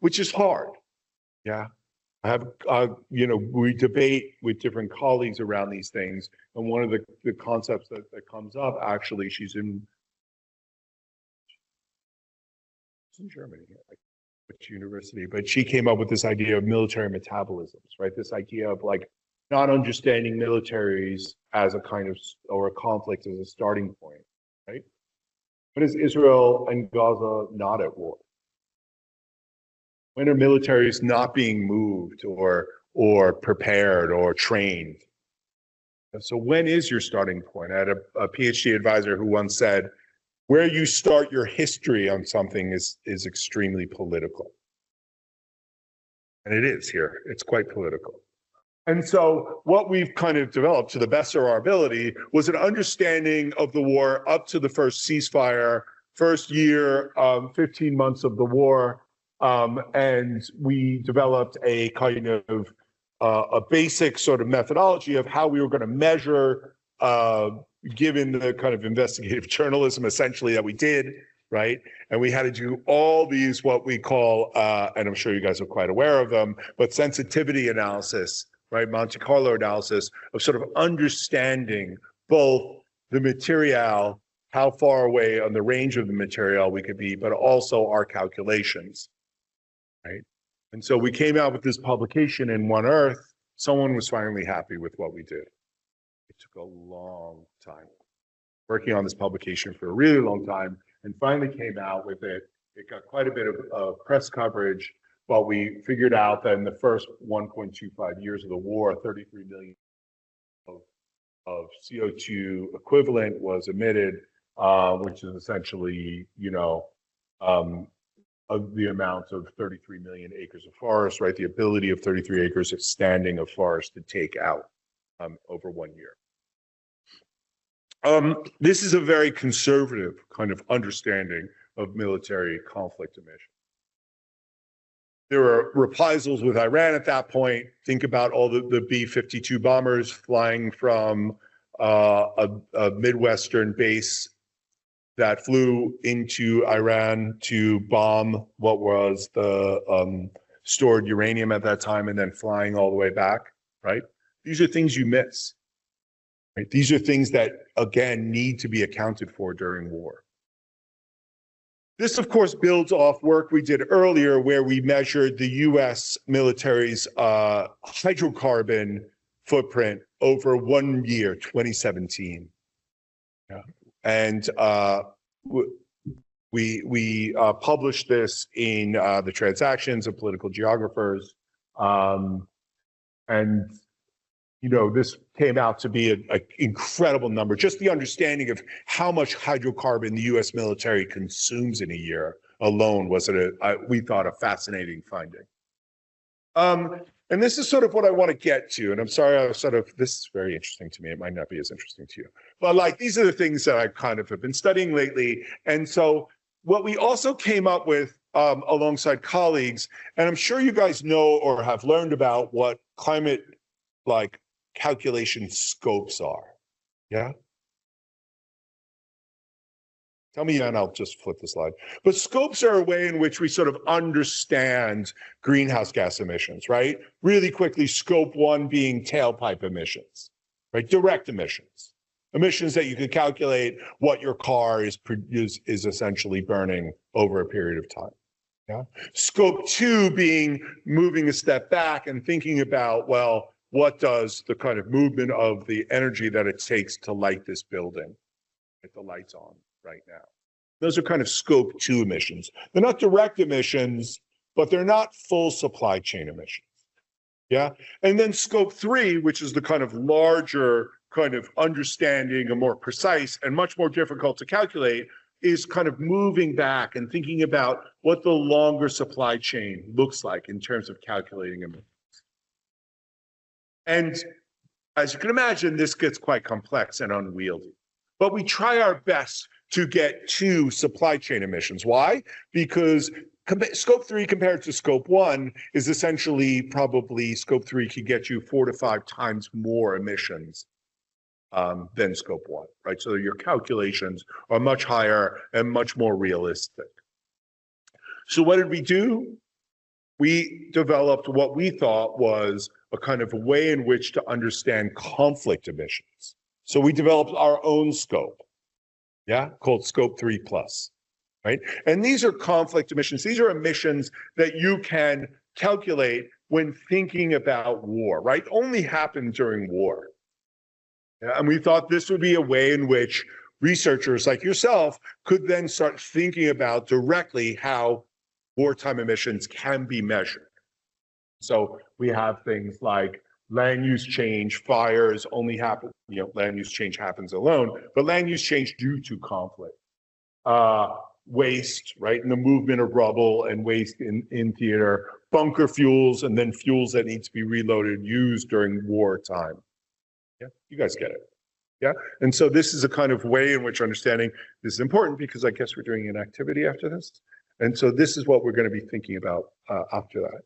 which is hard. Yeah. I have, we debate with different colleagues around these things. And one of the concepts that comes up, actually, she's in Germany, which university, but she came up with this idea of military metabolisms, right? This idea of like not understanding militaries as a kind of, or a conflict as a starting point, right? When is Israel and Gaza not at war? When are militaries not being moved or prepared or trained? And so when is your starting point? I had a PhD advisor who once said, where you start your history on something is extremely political. And it is here. It's quite political. And so what we've kind of developed to the best of our ability was an understanding of the war up to the first ceasefire, first year, 15 months of the war. And we developed a kind of a basic sort of methodology of how we were going to measure, given the kind of investigative journalism essentially that we did, right? And we had to do all these, what we call, and I'm sure you guys are quite aware of them, but sensitivity analysis, right? Monte Carlo analysis of sort of understanding both the material, how far away on the range of the material we could be, but also our calculations, right? And so we came out with this publication in One Earth. Someone was finally happy with what we did. It took a long time, working on this publication for a really long time, and finally came out with it. It got quite a bit of press coverage, but we figured out that in the first 1.25 years of the war, 33 million of CO2 equivalent was emitted, which is essentially, of the amount of 33 million acres of forest, right? The ability of 33 acres of standing of forest to take out over 1 year. This is a very conservative kind of understanding of military conflict emission. There were reprisals with Iran at that point. Think about all the B-52 bombers flying from a Midwestern base that flew into Iran to bomb what was the stored uranium at that time, and then flying all the way back, right? These are things you miss, right? These are things that, again, need to be accounted for during war. This, of course, builds off work we did earlier where we measured the U.S. military's hydrocarbon footprint over 1 year, 2017. Yeah. And we published this in the Transactions of Political Geographers. And this came out to be an incredible number. Just the understanding of how much hydrocarbon the U.S. military consumes in a year alone was, we thought, a fascinating finding. And this is sort of what I want to get to. And I'm sorry, this is very interesting to me. It might not be as interesting to you. But these are the things that I kind of have been studying lately. And so what we also came up with alongside colleagues, and I'm sure you guys know or have learned about what climate calculation scopes are. Yeah? Tell me, and I'll just flip the slide. But scopes are a way in which we sort of understand greenhouse gas emissions, right? Really quickly, scope 1 being tailpipe emissions, right? Direct emissions. Emissions that you could calculate what your car is essentially burning over a period of time. Yeah? Scope 2 being moving a step back and thinking about, well, what does the kind of movement of the energy that it takes to light this building, get the lights on right now? Those are kind of scope 2 emissions. They're not direct emissions, but they're not full supply chain emissions. Yeah. And then scope 3, which is the kind of larger kind of understanding, a more precise and much more difficult to calculate, is kind of moving back and thinking about what the longer supply chain looks like in terms of calculating emissions. And as you can imagine, this gets quite complex and unwieldy. But we try our best to get to supply chain emissions. Why? Because scope 3 compared to scope 1 is essentially probably scope 3 could get you 4 to 5 times more emissions than scope 1, right? So your calculations are much higher and much more realistic. So what did we do? We developed what we thought was a kind of a way in which to understand conflict emissions. So we developed our own scope, called Scope 3+, right? And these are conflict emissions. These are emissions that you can calculate when thinking about war, right? Only happen during war. And we thought this would be a way in which researchers like yourself could then start thinking about directly how wartime emissions can be measured. So we have things like land use change, fires only happen, land use change happens alone, but land use change due to conflict. Waste, right, and the movement of rubble and waste in theater, bunker fuels, and then fuels that need to be reloaded and used during wartime. Yeah, you guys get it. Yeah, and so this is a kind of way in which understanding this is important, because I guess we're doing an activity after this. And so this is what we're going to be thinking about after that.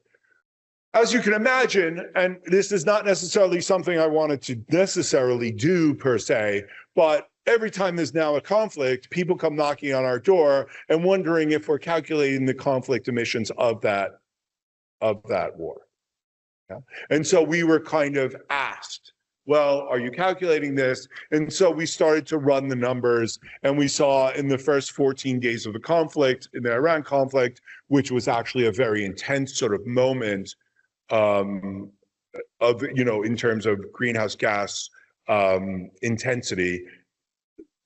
As you can imagine, and this is not necessarily something I wanted to necessarily do per se, but every time there's now a conflict, people come knocking on our door and wondering if we're calculating the conflict emissions of that war. Yeah? And so we were kind of asked, well, are you calculating this? And so we started to run the numbers, and we saw in the first 14 days of the conflict, in the Iran conflict, which was actually a very intense sort of moment in terms of greenhouse gas intensity,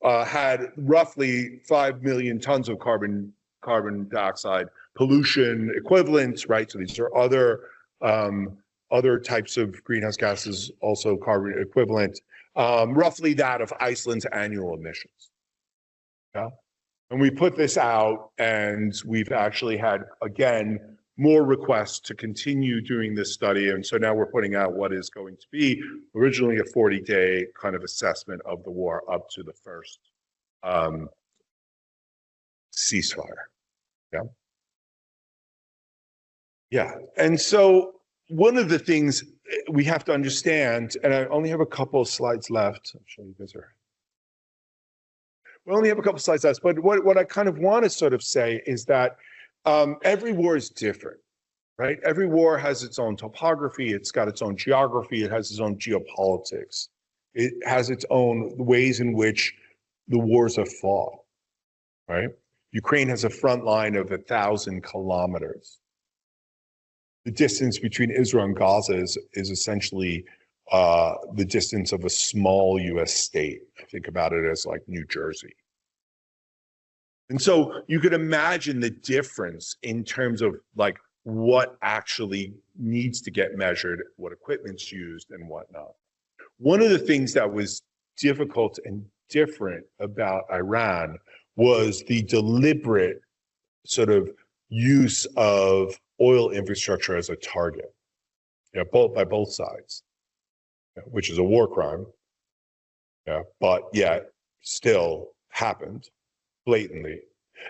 had roughly 5 million tons of carbon dioxide pollution equivalents, right? So these are other types of greenhouse gases, also carbon equivalent, roughly that of Iceland's annual emissions. Yeah? And we put this out, and we've actually had, again, more requests to continue doing this study. And so now we're putting out what is going to be originally a 40-day kind of assessment of the war up to the first ceasefire. Yeah. Yeah. And so one of the things we have to understand, and I only have a couple of slides left. I'm sure you guys are. We only have a couple of slides left, but what I kind of want to sort of say is that every war is different, right? Every war has its own topography, it's got its own geography, it has its own geopolitics. It has its own ways in which the wars are fought, right? Ukraine has a front line of 1,000 kilometers. The distance between Israel and Gaza is essentially the distance of a small US state. Think about it as like New Jersey. And so you could imagine the difference in terms of like what actually needs to get measured, what equipment's used and whatnot. One of the things that was difficult and different about Iran was the deliberate sort of use of oil infrastructure as a target, by both sides, which is a war crime, but yet still happened blatantly.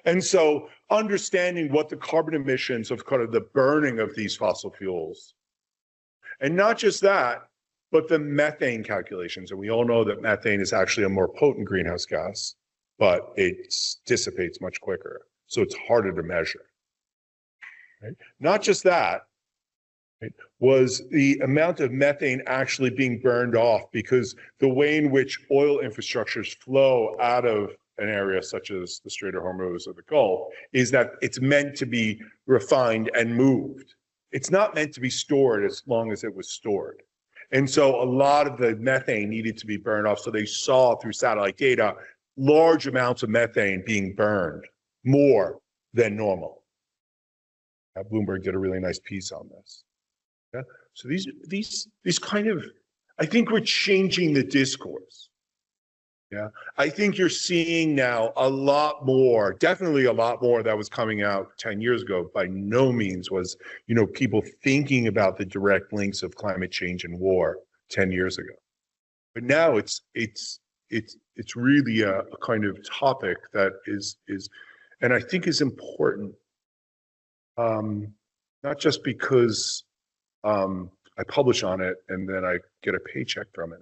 And so understanding what the carbon emissions of kind of the burning of these fossil fuels, and not just that, but the methane calculations. And we all know that methane is actually a more potent greenhouse gas, but it dissipates much quicker. So it's harder to measure. Right? Not just that, right, was the amount of methane actually being burned off, because the way in which oil infrastructures flow out of an area such as the Strait of Hormuz or the Gulf is that it's meant to be refined and moved. It's not meant to be stored as long as it was stored. And so a lot of the methane needed to be burned off. So they saw through satellite data large amounts of methane being burned, more than normal. Bloomberg did a really nice piece on this. Yeah? So these kind of, I think we're changing the discourse. Yeah, I think you're seeing now a lot more, definitely a lot more that was coming out 10 years ago. By no means was, people thinking about the direct links of climate change and war 10 years ago. But now it's really a kind of topic that is, and I think is important. Not just because I publish on it and then I get a paycheck from it,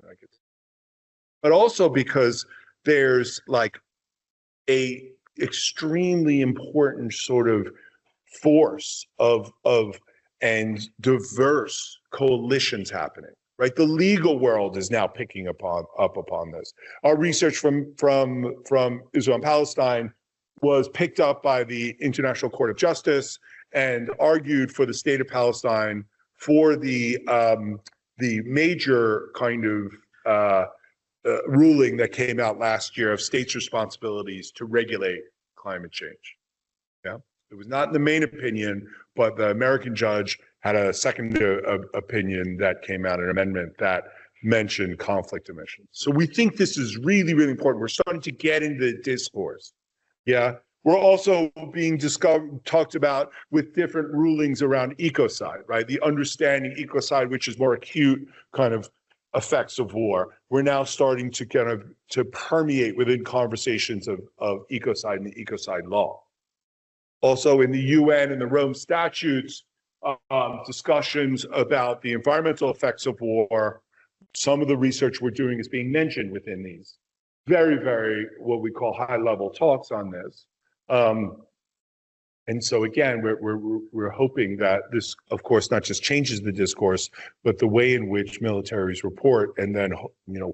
but also because there's like a extremely important sort of force of and diverse coalitions happening. Right, the legal world is now picking up upon this. Our research from Israel and Palestine was picked up by the International Court of Justice and argued for the state of Palestine for the major kind of ruling that came out last year of states' responsibilities to regulate climate change. Yeah, it was not in the main opinion, but the American judge had a second opinion that came out, an amendment that mentioned conflict emissions. So we think this is really, really important. We're starting to get into the discourse. Yeah. We're also being talked about with different rulings around ecocide, right? The understanding ecocide, which is more acute kind of effects of war. We're now starting to kind of to permeate within conversations of ecocide and the ecocide law. Also in the UN and the Rome statutes, discussions about the environmental effects of war. Some of the research we're doing is being mentioned within these very, very what we call high-level talks on this. And so again, we're hoping that this, of course, not just changes the discourse, but the way in which militaries report and then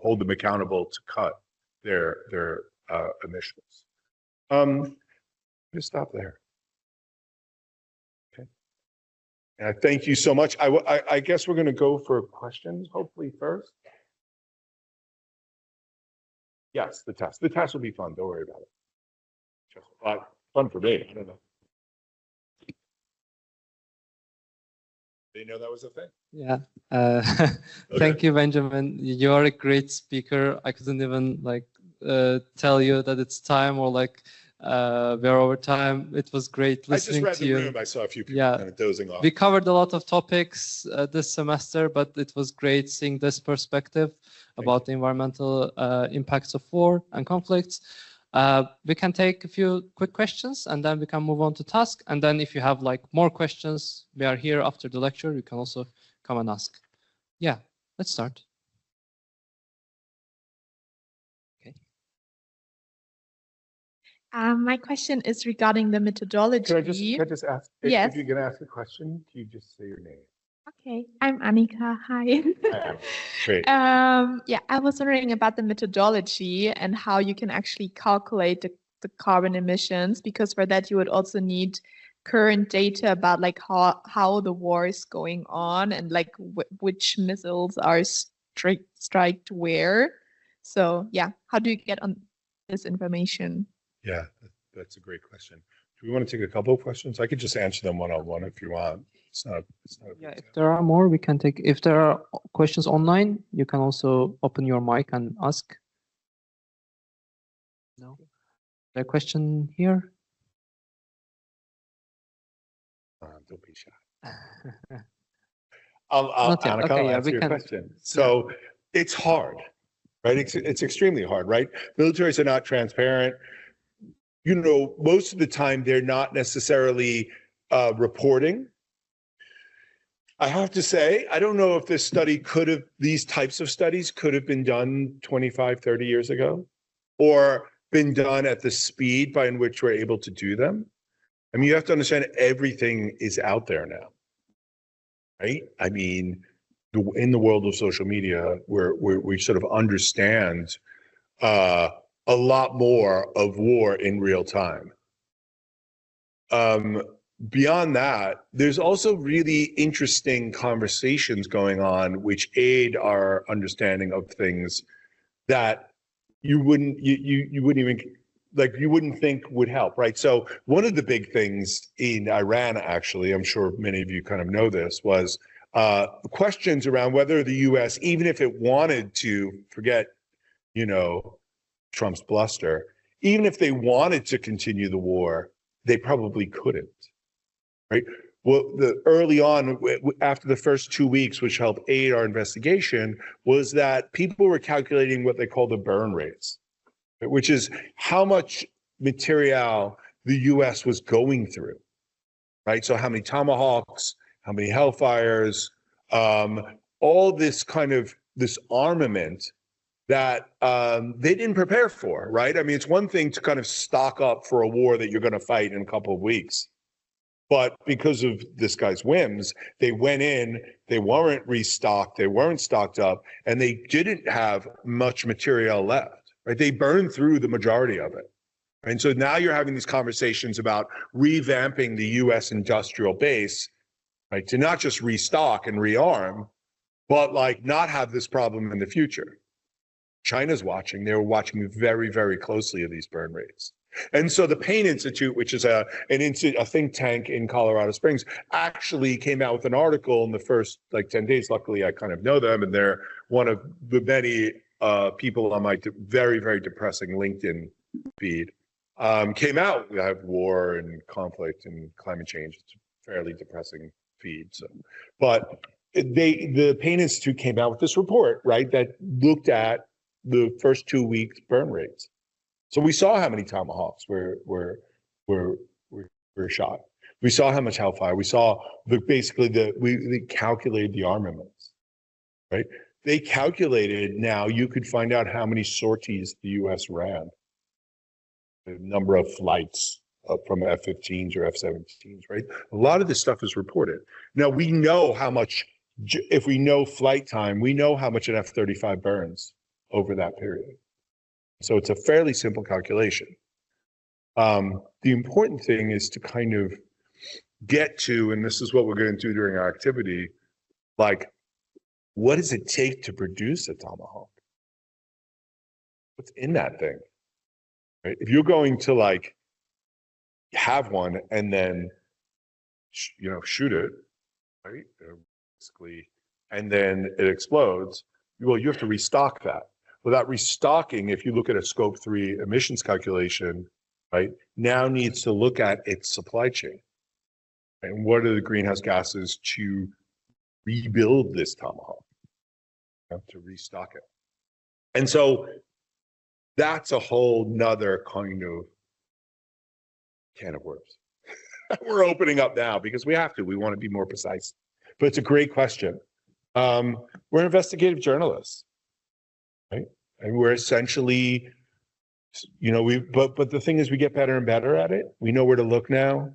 hold them accountable to cut their emissions. Just stop there. Thank you so much. I guess we're going to go for questions, hopefully first. Yes, the test. The test will be fun. Don't worry about it. Just fun for me. I don't know. They know that was a thing. Yeah. Thank you, Benjamin. You're a great speaker. I couldn't even tell you that it's time or we're over time. It was great listening to you. I just read the room. I saw a few people kind of dozing off. We covered a lot of topics this semester, but it was great seeing this perspective about the environmental impacts of war and conflicts. We can take a few quick questions and then we can move on to task. And then if you have more questions, we are here after the lecture. You can also come and ask. Yeah, let's start. My question is regarding the methodology. Can I just ask? Yes. If you're going to ask a question, can you just say your name? Okay, I'm Annika. Hi. Hi. Great. I was wondering about the methodology and how you can actually calculate the carbon emissions, because for that you would also need current data about how the war is going on and which missiles are striked where. So yeah, how do you get on this information? Yeah, that's a great question. Do we want to take a couple of questions? I could just answer them one-on-one if you want. It's not if there are more, we can take. If there are questions online, you can also open your mic and ask. No? There a question here? Don't be shy. I'll answer your question. So it's hard, right? It's extremely hard, right? Militaries are not transparent. Most of the time they're not necessarily reporting. I have to say, I don't know if these types of studies could have been done 25, 30 years ago, or been done at the speed by in which we're able to do them. I mean, you have to understand everything is out there now, right? I mean, in the world of social media, we sort of understand a lot more of war in real time. Beyond that, there's also really interesting conversations going on which aid our understanding of things that you wouldn't think would help, right? So one of the big things in Iran, actually, I'm sure many of you kind of know this, was questions around whether the U.S., even if it wanted to, forget, Trump's bluster, even if they wanted to continue the war, they probably couldn't, right? Well, early on, after the first 2 weeks, which helped aid our investigation, was that people were calculating what they call the burn rates, which is how much material the U.S. was going through, right? So how many Tomahawks, how many Hellfires, all this this armament that they didn't prepare for, right? I mean, it's one thing to kind of stock up for a war that you're going to fight in a couple of weeks. But because of this guy's whims, they went in, they weren't restocked, they weren't stocked up, and they didn't have much material left, right? They burned through the majority of it. And so now you're having these conversations about revamping the US industrial base, right? To not just restock and rearm, but like not have this problem in the future. China's watching, they were watching very, very closely of these burn rates. And so the Payne Institute, which is a think tank in Colorado Springs, actually came out with an article in the first like 10 days. Luckily, I kind of know them, and they're one of the many people on my very, very depressing LinkedIn feed. Came out, we have war and conflict and climate change. It's a fairly depressing feed. So, but the Payne Institute came out with this report, right, that looked at the first 2 weeks burn rates. So we saw how many tomahawks were shot. We saw how much hellfire. We saw we calculated the armaments, right? They calculated now you could find out how many sorties the U.S. ran, the number of flights from F-15s or F-17s, right? A lot of this stuff is reported. Now we know how much, if we know flight time, we know how much an F-35 burns over that period. So it's a fairly simple calculation. The important thing is to kind of get to, and this is what we're going to do during our activity, like, what does it take to produce a tomahawk? What's in that thing? Right? If you're going to like have one and then, shoot it, right? Basically, and then it explodes, well, you have to restock that. Without restocking, if you look at a scope 3 emissions calculation, right, now needs to look at its supply chain. And what are the greenhouse gases to rebuild this tomahawk, to restock it? And so that's a whole nother kind of can of worms. We're opening up now because we have to. We want to be more precise. But it's a great question. We're investigative journalists. Right? And we're essentially, but the thing is, we get better and better at it. We know where to look now.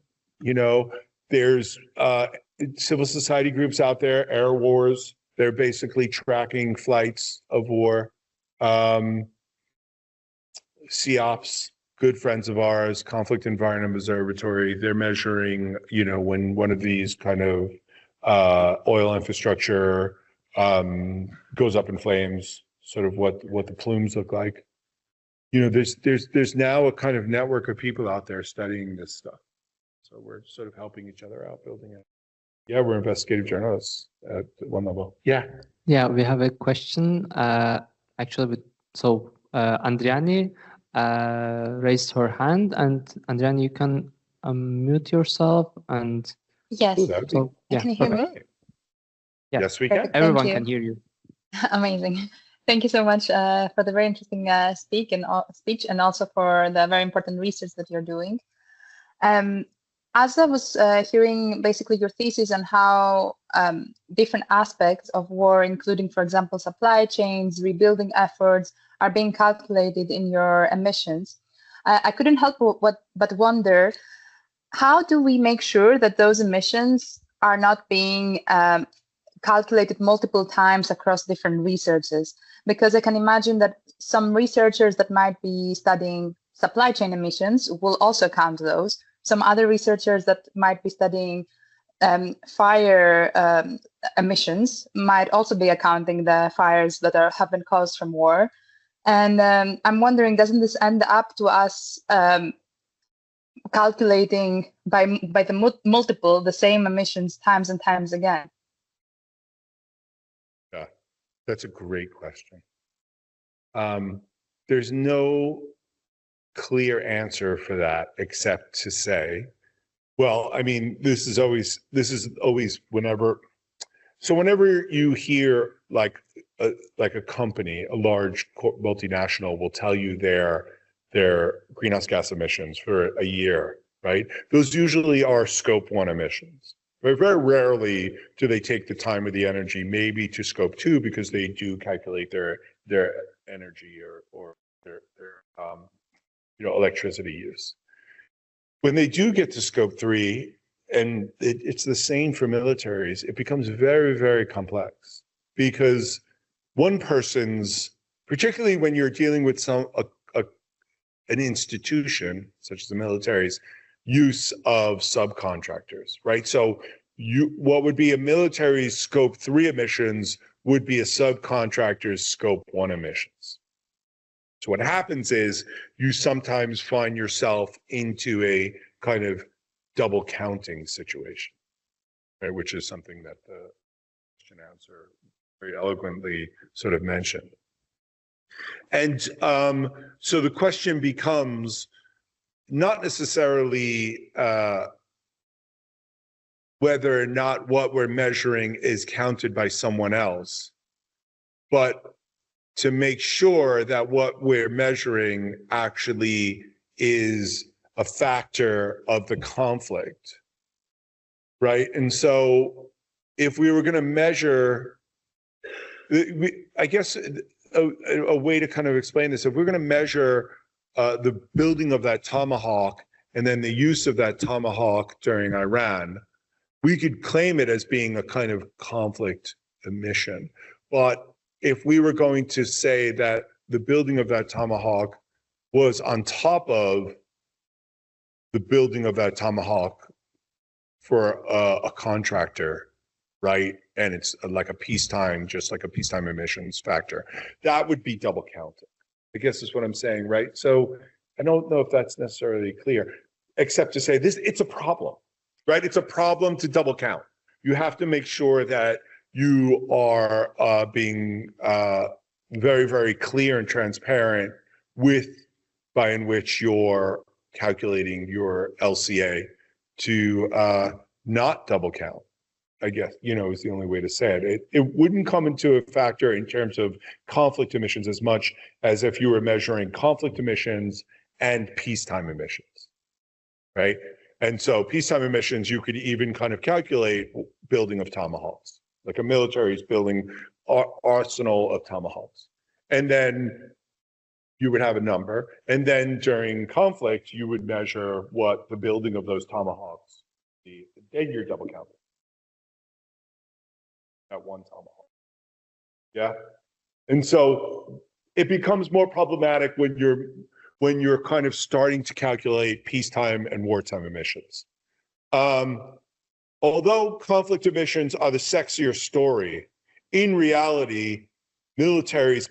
There's civil society groups out there, Air Wars. They're basically tracking flights of war. CEOPS, good friends of ours, Conflict Environment Observatory. They're measuring, when one of these kind of oil infrastructure goes up in flames, sort of what the plumes look like. There's now a kind of network of people out there studying this stuff. So we're sort of helping each other out, building it. Yeah, we're investigative journalists at one level. Yeah. Yeah, we have a question. Actually, Andriani raised her hand, and Andriani, you can unmute yourself and. Yes. Ooh, yeah. Can you hear me? Yeah. Yes, we can. Everyone can hear you. Amazing. Thank you so much for the very interesting speech and also for the very important research that you're doing. As I was hearing basically your thesis on how different aspects of war, including, for example, supply chains, rebuilding efforts, are being calculated in your emissions, I couldn't help but wonder, how do we make sure that those emissions are not being calculated multiple times across different researches? Because I can imagine that some researchers that might be studying supply chain emissions will also count those. Some other researchers that might be studying fire emissions might also be accounting the fires that have been caused from war. And I'm wondering, doesn't this end up to us calculating by the multiple the same emissions times and times again? Yeah, that's a great question. There's no clear answer for that except to say, well, I mean, this is always whenever you hear like a company, a large multinational will tell you their greenhouse gas emissions for a year, right? Those usually are scope 1 emissions. But very rarely do they take the time or the energy maybe to scope 2, because they do calculate their energy or their electricity use. When they do get to scope 3, it's the same for militaries. It becomes very, very complex because one person's, particularly when you're dealing with an institution such as the military's use of subcontractors, right? So what would be a military's scope 3 emissions would be a subcontractor's scope 1 emissions. So what happens is you sometimes find yourself into a kind of double counting situation, right? Which is something that the question answer very eloquently sort of mentioned. And so the question becomes not necessarily whether or not what we're measuring is counted by someone else, but to make sure that what we're measuring actually is a factor of the conflict, right? And so if we were going to measure, I guess a way to kind of explain this, if we're going to measure the building of that tomahawk and then the use of that tomahawk during Iran, we could claim it as being a kind of conflict emission. But if we were going to say that the building of that tomahawk was on top of the building of that tomahawk for a contractor, right? And it's like a peacetime, just like a peacetime emissions factor, that would be double counting, I guess is what I'm saying, right? So I don't know if that's necessarily clear, except to say this, it's a problem, right? It's a problem to double count. You have to make sure that you are being very, very clear and transparent by in which you're calculating your LCA to not double count, I guess, is the only way to say it. It wouldn't come into a factor in terms of conflict emissions as much as if you were measuring conflict emissions and peacetime emissions, right? And so peacetime emissions, you could even kind of calculate building of tomahawks, like a military's building arsenal of tomahawks. And then you would have a number. And then during conflict, you would measure what the building of those tomahawks would be. Then you're double counting at one tomahawk. Yeah. And so it becomes more problematic when you're kind of starting to calculate peacetime and wartime emissions. Although conflict emissions are the sexier story, in reality, military's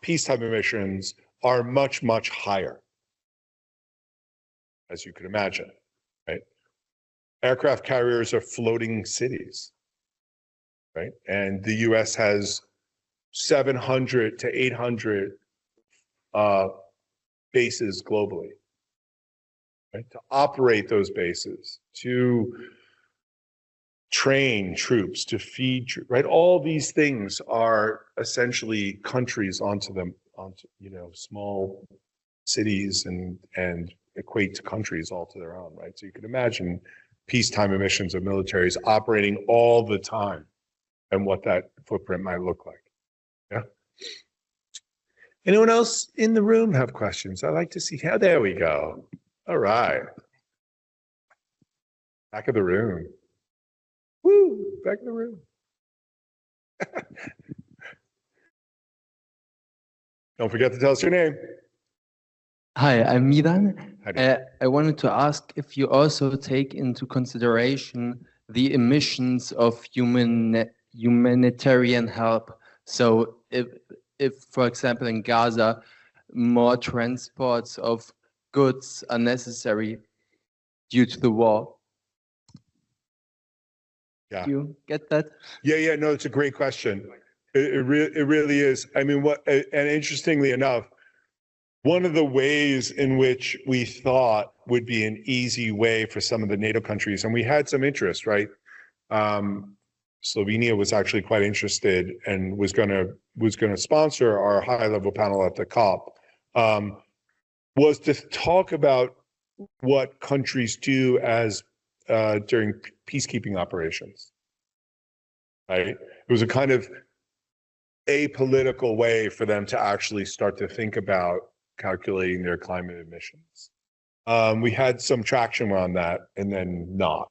peacetime emissions are much, much higher, as you can imagine, right? Aircraft carriers are floating cities, right? And the US has 700 to 800 bases globally, right? To operate those bases, to train troops, to feed troops, right? All these things are essentially countries onto small cities and equate to countries all to their own, right? So you can imagine peacetime emissions of militaries operating all the time and what that footprint might look like. Yeah. Anyone else in the room have questions? I'd like to see how, there we go. All right. Back of the room. Woo, back of the room. Don't forget to tell us your name. Hi, I'm Midan. Hi, I wanted to ask if you also take into consideration the emissions of humanitarian help. So if, for example, in Gaza, more transports of goods are necessary due to the war. Yeah. Do you get that? Yeah, no, it's a great question. It really is. I mean, and interestingly enough, one of the ways in which we thought would be an easy way for some of the NATO countries, and we had some interest, right? Slovenia was actually quite interested and was going to sponsor our high-level panel at the COP, was to talk about what countries do as during peacekeeping operations, right? It was a kind of apolitical way for them to actually start to think about calculating their climate emissions. We had some traction on that and then not.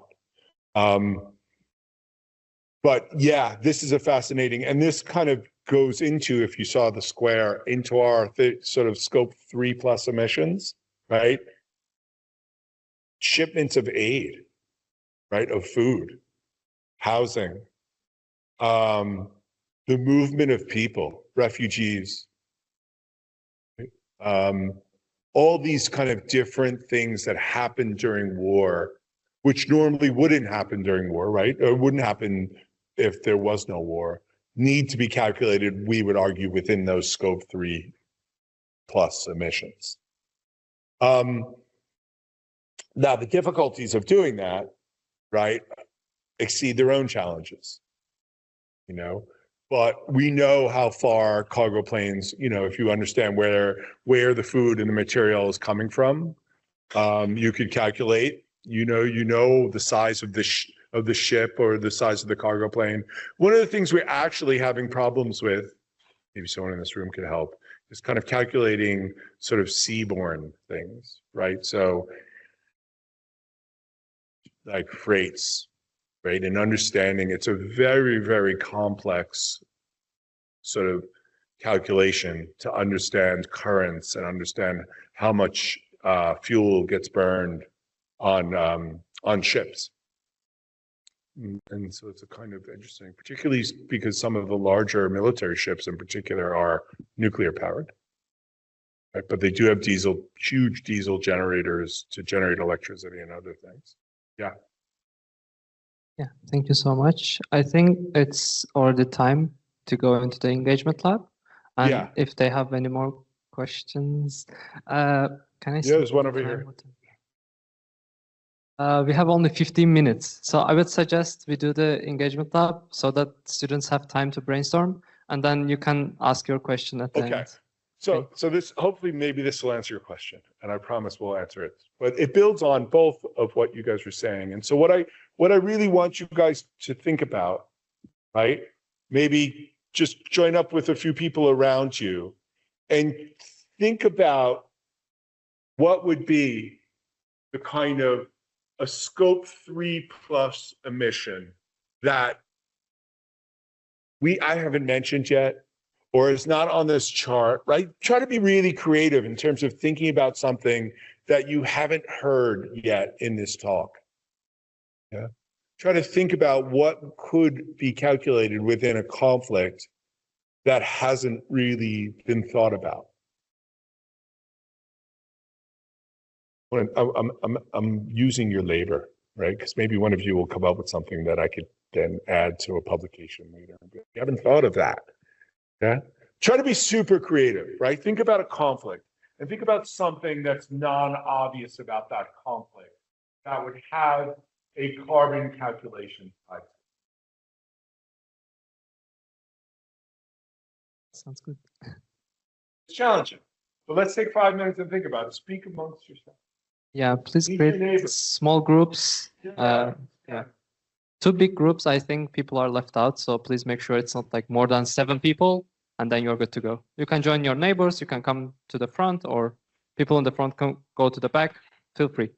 But yeah, this is a fascinating, and this kind of goes into, if you saw the square, into our sort of scope 3+ emissions, right? Shipments of aid, right? Of food, housing, the movement of people, refugees, all these kind of different things that happen during war, which normally wouldn't happen during war, right? Or wouldn't happen if there was no war, need to be calculated, we would argue, within those scope 3+ emissions. Now, the difficulties of doing that, right, exceed their own challenges, you know? But we know how far cargo planes, you know, if you understand where the food and the material is coming from, you could calculate, you know the size of the ship or the size of the cargo plane. One of the things we're actually having problems with, maybe someone in this room could help, is kind of calculating sort of seaborne things, right? So like freights, right? And understanding it's a very, very complex sort of calculation to understand currents and understand how much fuel gets burned on ships. And so it's a kind of interesting, particularly because some of the larger military ships in particular are nuclear powered, right? But they do have huge diesel generators to generate electricity and other things. Yeah. Yeah, thank you so much. I think it's already time to go into the engagement lab. And Yeah. if they have any more questions, can I see? Yeah, there's one over here. We have only 15 minutes. So I would suggest we do the engagement lab so that students have time to brainstorm, and then you can ask your question at the Okay. end. So this, hopefully maybe this will answer your question, and I promise we'll answer it. But it builds on both of what you guys were saying. And so what I really want you guys to think about, right? Maybe just join up with a few people around you and think about what would be the kind of a scope 3+ emission that I haven't mentioned yet, or is not on this chart, right? Try to be really creative in terms of thinking about something that you haven't heard yet in this talk. Yeah. Try to think about what could be calculated within a conflict that hasn't really been thought about. I'm using your labor, right? Because maybe one of you will come up with something that I could then add to a publication later. You haven't thought of that. Yeah. Try to be super creative, right? Think about a conflict and think about something that's non-obvious about that conflict that would have a carbon calculation type. Sounds good. It's challenging, but let's take 5 minutes and think about it. Speak amongst yourself. Yeah, please Meet your create neighbors. small groups. Yeah. Too big groups, I think people are left out. So please make sure it's not like more than 7 people, and then you're good to go. You can join your neighbors. You can come to the front, or people in the front can go to the back. Feel free.